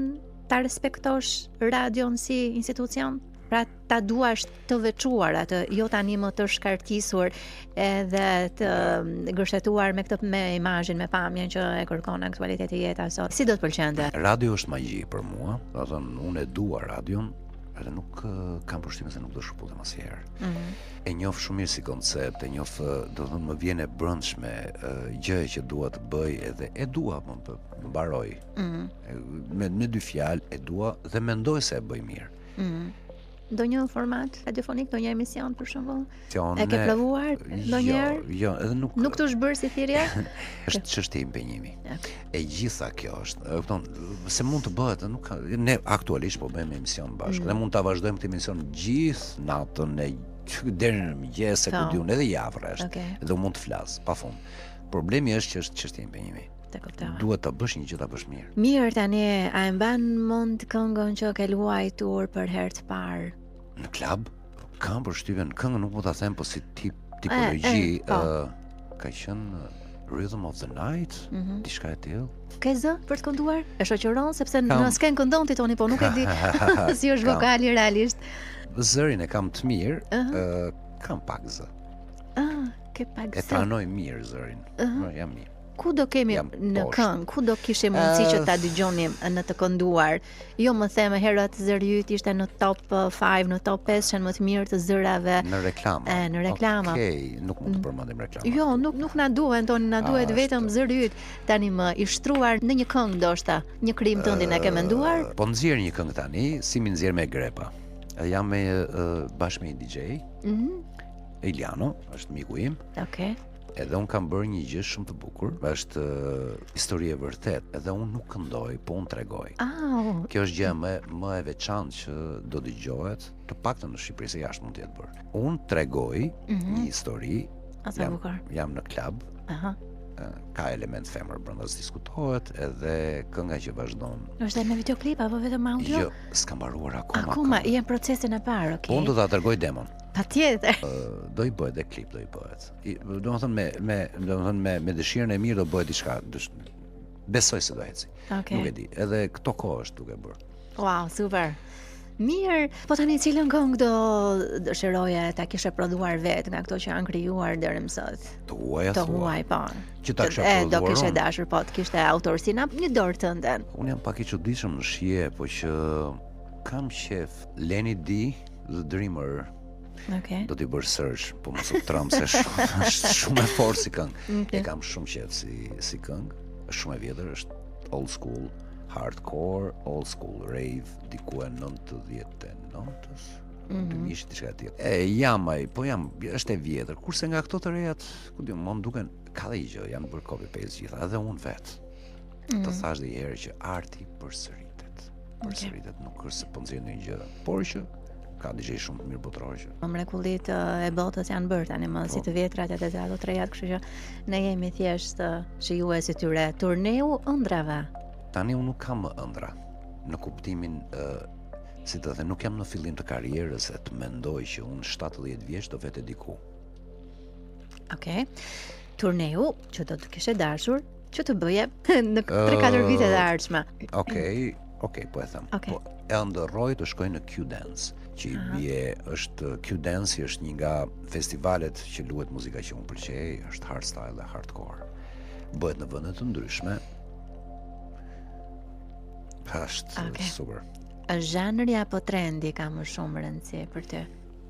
ta respektosh radion si institucion? Pra ta duash të veçuar atë, jo tani më të shkartisur edhe të gërshetuar me imazhin, me pamjen që e kërkon aktualiteti jeta sot. Si do të pëlqente? Radio është magji për mua, do të thënë unë e dua radion, edhe nuk kam përshtimin se nuk do shkëputem asnjëherë. E njoh shumë mirë si koncept, e njoh, do të thënë më vjen e brendshme gjë që dua të bëj edhe e dua më mbaroj. Me dy fjalë e dua dhe mendoj se e bëj mirë. Ndonjë format radiofonik, ndonjë emision për shembull? E ke provuar ndonjëherë? Jo, edhe nuk të zhbër si thirrje? Është çështje impenjimi. E gjitha kjo është, e kupton, se mund të bëhet, ne aktualisht po bëjmë emision bashkë, dhe mund ta vazhdojmë këtë emision gjithë natën deri në mëngjes, se ku diun edhe javë rresht. Dhe mund të flas pafund. Problemi është që është çështje impenjimi. Duhet ta bësh një gjë ta bësh mirë. Mirë, tani a e mban mend këngën që ke luajtur për herë të parë? Në klub? Kam përshtypjen, këngën nuk mund ta them, po si tipologji ka qenë Rhythm of the Night, diçka e tillë. Ke zë për të kënduar? E shoqëron sepse në sken këndon ti toni, po nuk e di si është vokali realisht. Zërin e kam të mirë, kam pak zë. Ke pak zë. E pranoj mirë zërin. Jam mirë. Ku do kemi në këngë, ku do kishim mundësi që ta dëgjonim në të kënduar? Jo më them herët zëri yt ishte në top 5, në top 5 janë më të mirë të zërave. Në reklama. Në reklama. Okej, nuk mund të përmendim reklama. Jo, nuk na duhen toni, na duhet vetëm zëri yt. Tani më i shtruar në një këngë ndoshta, një krim tëndin e ke menduar? Po nxjerr një këngë tani, si më nxjerr me Grepa. Jam me bashkë me një DJ. Eliano, është miku im. Okej. Edhe unë kam bërë një gjë shumë të bukur, është histori e vërtet, edhe unë nuk këndoj, po unë tregoj. Kjo është gjë më e veçantë që do dëgjohet, të paktën në Shqipëri, se jashtë mund të jetë bërë. Unë tregoj një histori, jam në klub, ka element femër brenda, diskutohet, edhe kënga që vazhdon. Është me videoklip apo vetëm audio? Jo, s'kam mbaruar akoma. Akoma, jam procesin e parë, okay. Unë do ta tregoj demon. Patjetër. Do i bëhet dhe klip, do i bëhet. Domethënë me dëshirën e mirë do bëhet diçka. Besoj se do eci. Nuk e di. Edhe këto kohë është duke bërë. Wow, super. Mirë, po tani cilën këngë do dëshiroje ta kishe prodhuar vetë nga këto që janë krijuar deri më sot? Të huaj, po. Që ta kisha prodhuar. Do kishe dashur, po të kishte autorsinë një dorë tënde. Unë jam pak i çuditshëm në shije, po që kam qef Lenny D, The Dreamer. Do t'i bërë search, po mos u tram se është shumë e fortë si këngë. E kam shumë qef si këngë. Është shumë e vjetër, është old school, hardcore, old school rave, diku e 99-s. Ishte diçka tjetër. Është e vjetër. Kurse nga këto të rejat, ku di, më duken ka dhe gjë, janë bërë copy paste gjitha, edhe unë vetë. Të thash dhe herë që arti përsëritet. Përsëritet, nuk është se po nxjerr një gjë, por që ka DJ shumë të mirë botëror që. Mrekullit e botës janë bërë tani më si të vjetrat edhe të ato trejat, kështu që ne jemi thjesht shijues i tyre. Turneu ëndrave. Tani unë nuk kam ëndra, në kuptimin si të them, nuk jam në fillim të karrierës e të mendoj që unë 70 vjeç do vete diku. Okej. Turneu që do të kishe dashur që të bëje në 3-4 vite të ardhshme. Okej, po e them. Po e ndërroj të shkoj në Q-Dance, që i bie është Q-Dance, është një nga festivalet që luhet muzika që unë pëlqej, është hardstyle dhe hardcore. Bëhet në vende të ndryshme. Është super. Është zhanri apo trendi ka më shumë rëndësi për ty?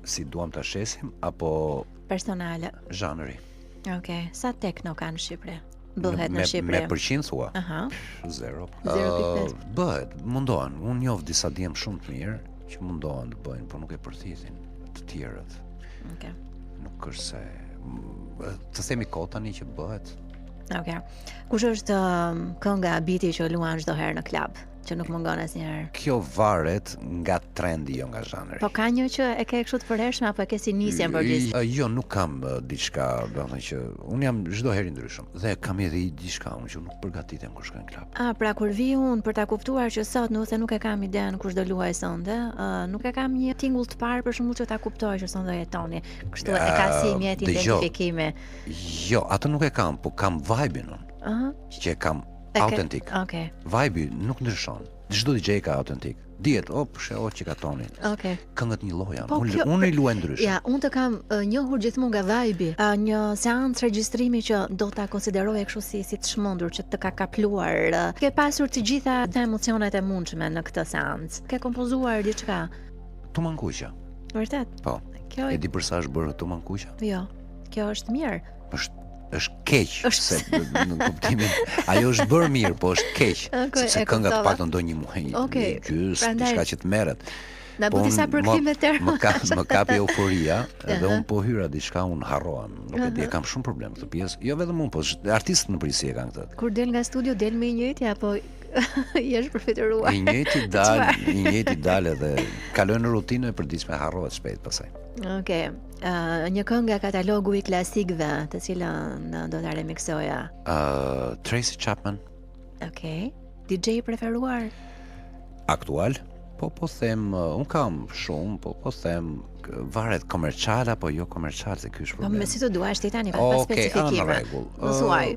Si duam ta shesim apo personale? Zhanri. Okej, sa tekno ka në Shqipëri? Bëhet në Shqipëri. Me përqind thua? Aha. 0.5. Bëhet, mundohen. Unë njoh disa djem shumë të mirë që mundohen të bëjnë, por nuk e përthisin të tjerët. Okej. Nuk është se të themi kot tani që bëhet. Okej. Kush është kënga biti që luan çdo herë në klub, që nuk mungon asnjëherë? Kjo varet nga trendi, jo nga zhanri. Po ka një që e ke kështu të përhershme apo e ke si nisje në përgjithësi? Jo, nuk kam diçka, domethënë që unë jam çdo herë i ndryshëm. Dhe kam edhe diçka unë që nuk përgatitem kur shkoj në klub. Pra kur vi unë për ta kuptuar që sot nëse nuk e kam iden kush do luaj sonte, nuk e kam një tingull të parë për shembull që ta kuptoj që sonte do jetoni. Kështu e ka si mjet identifikimi. Jo, atë nuk e kam, po kam vibe-in unë. Që e kam autentik. Okej. Vibe nuk ndryshon. Çdo DJ ka autentik. Dihet, që ka tonin. Okej. Këngët një lloj janë. Unë i luaj ndryshe. Ja, unë të kam njohur gjithmonë nga vibe-i. Një seancë regjistrimi që do ta konsideroje kështu si të çmendur që të ka kapluar. Ke pasur të gjitha të emocionet e mundshme në këtë seancë. Ke kompozuar diçka? Tumankuqa. Vërtet? Po. E di për sa është bërë Tumankuqa? Jo. Kjo është mirë. Është keq, se në kuptimin ajo është bërë mirë, po është keq, sepse kënga të paktën do një muaj, gjys, diçka që të merret. Na bëti sa përkthime terma. Më kapi euforia, dhe unë po hyra diçka, unë harrohem. Nuk e di, kam shumë problem këtë pjesë. Jo vetëm unë, po artistët në përgjithësi e kanë këtë. Kur del nga studio del me i njëjti apo jesh përfituar? I njëjti dal edhe kalon në rutinë e përditshme, harrohet shpejt pastaj. Okej. Një këngë nga katalogu i klasikëve, të cilën do ta remiksoja. Tracy Chapman. Okej. DJ preferuar? Aktual? Po them, un kam shumë, po them varet komercial apo jo komercial, se ky është problem. Po me si të duash ti tani, pas specifikime. Në rregull. Mos thuaj.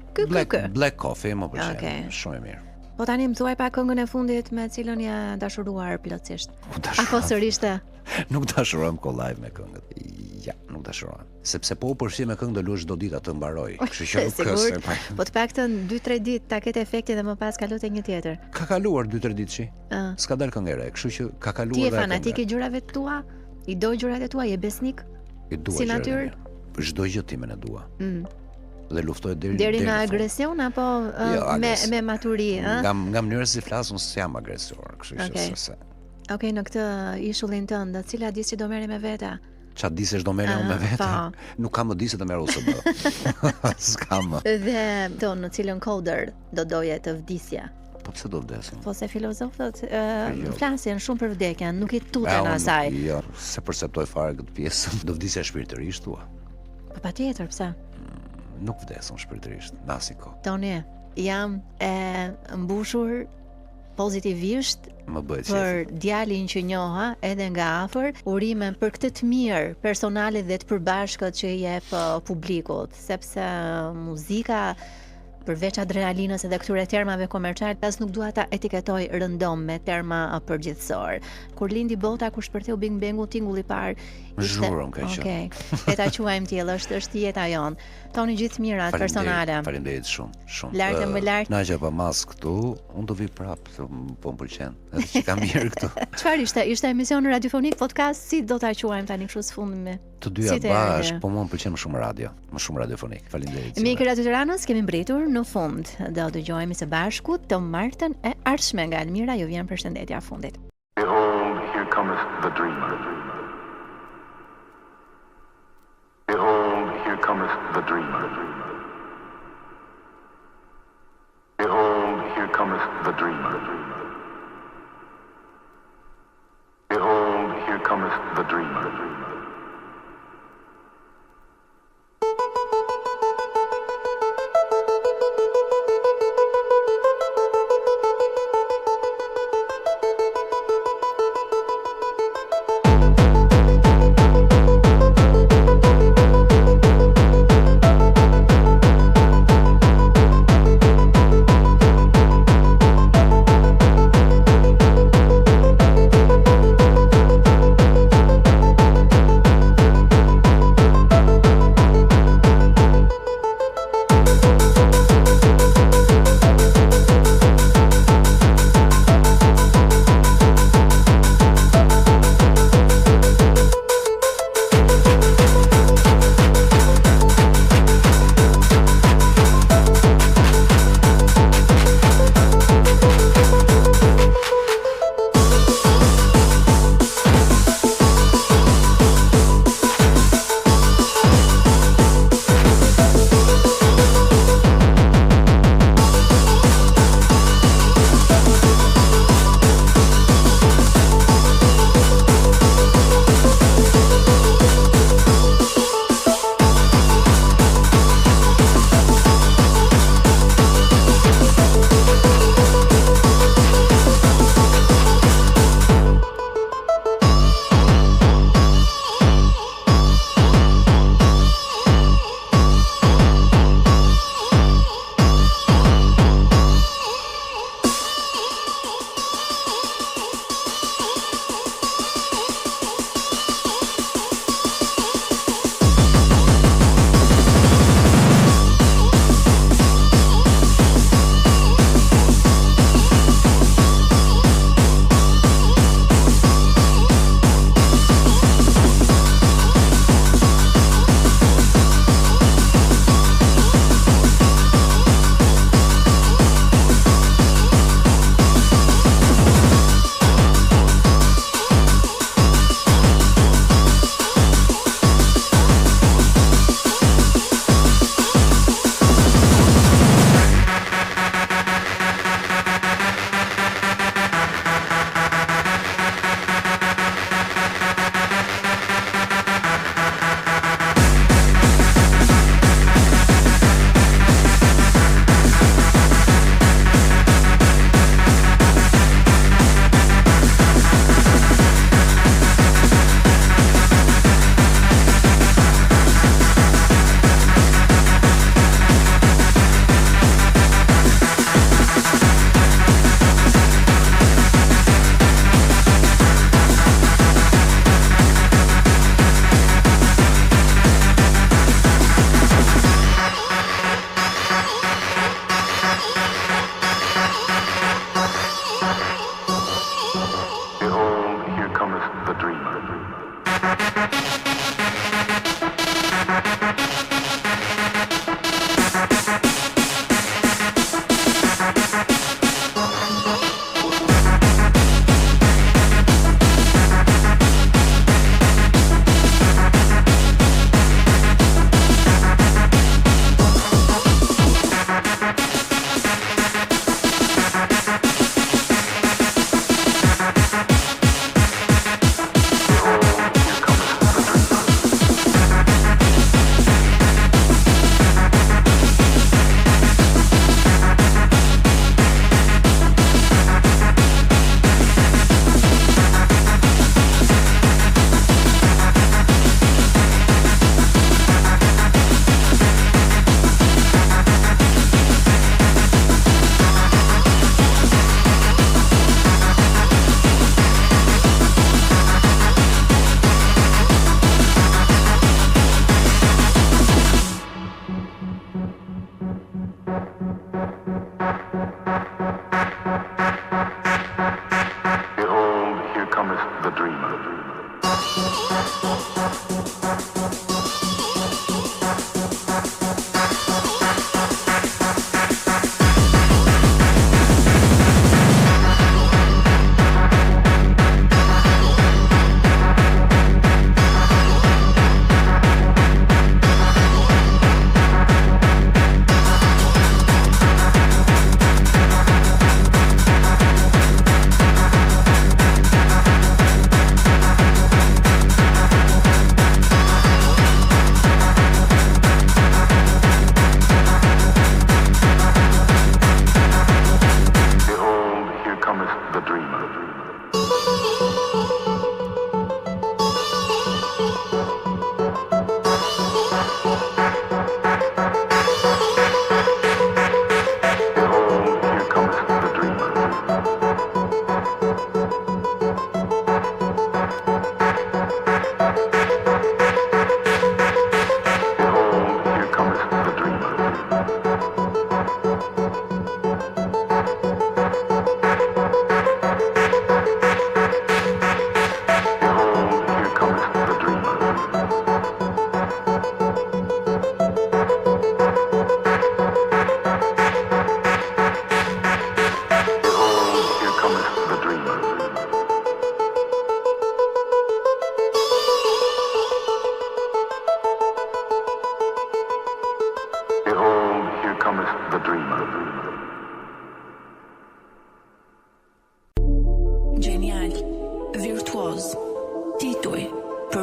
Black Coffee më pëlqen. Shumë e mirë. Po tani më thuaj pa këngën e fundit me cilën ja dashuruar plotësisht. Apo sërish të? Nuk dashurojmë ko live me këngët. Ja, nuk dashurojmë. Sepse po u përfshi me këngë do luash çdo ditë atë mbaroj. Kështu që nuk ka. Po të paktën 2-3 ditë ta ketë efektin dhe më pas kalon te një tjetër. Ka kaluar 2-3 ditë shi. S'ka dal këngë re, kështu që ka kaluar. Ti je fanatik i gjërave të tua? I do gjërat e tua, je besnik? I dua. Si natyrë? Çdo gjë timen e dua. Dhe luftoj deri në agresion apo me maturi, Nga mënyra si flas unë s'jam agresor, kështu që s'e. Okej, në këtë ishullin tënd, cila disi do merri me veta? Qa disesh do merri me veta? Nuk kam më disi të merr USB. S'kam. Dhe në cilën coder do doje të vdisja? Po pse do vdesin? Po se filozofët flasin shumë për vdekjen, nuk i tuten asaj. Jo, se perceptoj fare këtë pjesë. Do vdisja shpirtërisht tua. Po patjetër, pse? Nuk vdesun shpirtërisht, nasi ko. Toni, jam e mbushur pozitivisht për djalin që njoha edhe nga afër, urime për këtë të mirë personale dhe të përbashkët që i jep publikut, sepse muzika përveç adrenalinës edhe këtyre termave komercial, pas nuk dua ta etiketoj rëndom me terma përgjithësor. Kur lindi bota, kur shpërtheu Big Bangu, tingulli i parë zhurëm ka qenë. Okej. E ta quajmë tillë, është jeta jon. Toni gjithë mirat personale. Faleminderit shumë. Lart e më lart. Na që pa mas këtu, unë do vi prapë, po më pëlqen. Edhe që kam mirë këtu. Çfarë ishte? Ishte emision radiofonik, podcast, si do ta quajmë tani kështu së fundmi? Të dyja bashkë, po më pëlqen më shumë radio, më shumë radiofonik. Faleminderit. Mikë Radio Tiranës, kemi mbritur në fund. Do dëgjohemi së bashku të martën e ardhshme nga Almira, ju vjen përshëndetja e fundit. Behold, here cometh the dreamer. Behold, here cometh the dreamer. Behold, here cometh the dreamer. Behold, here cometh the dreamer.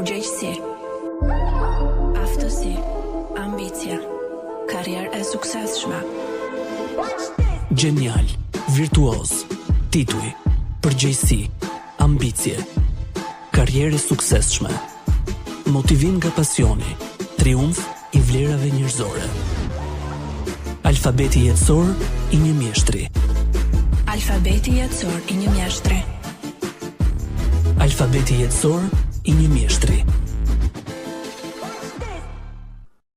Përgjegjësi, aftësi, ambicie, karrierë e suksesshme. Genial, virtuoz, tituj, përgjegjësi, ambicie, karrierë e suksesshme, motivim nga pasioni, triumf i vlerave njerëzore. Alfabeti jetësor i një mjeshtri. Alfabeti jetësor i një mjeshtri. Alfabeti jetësor i një mjeshtri.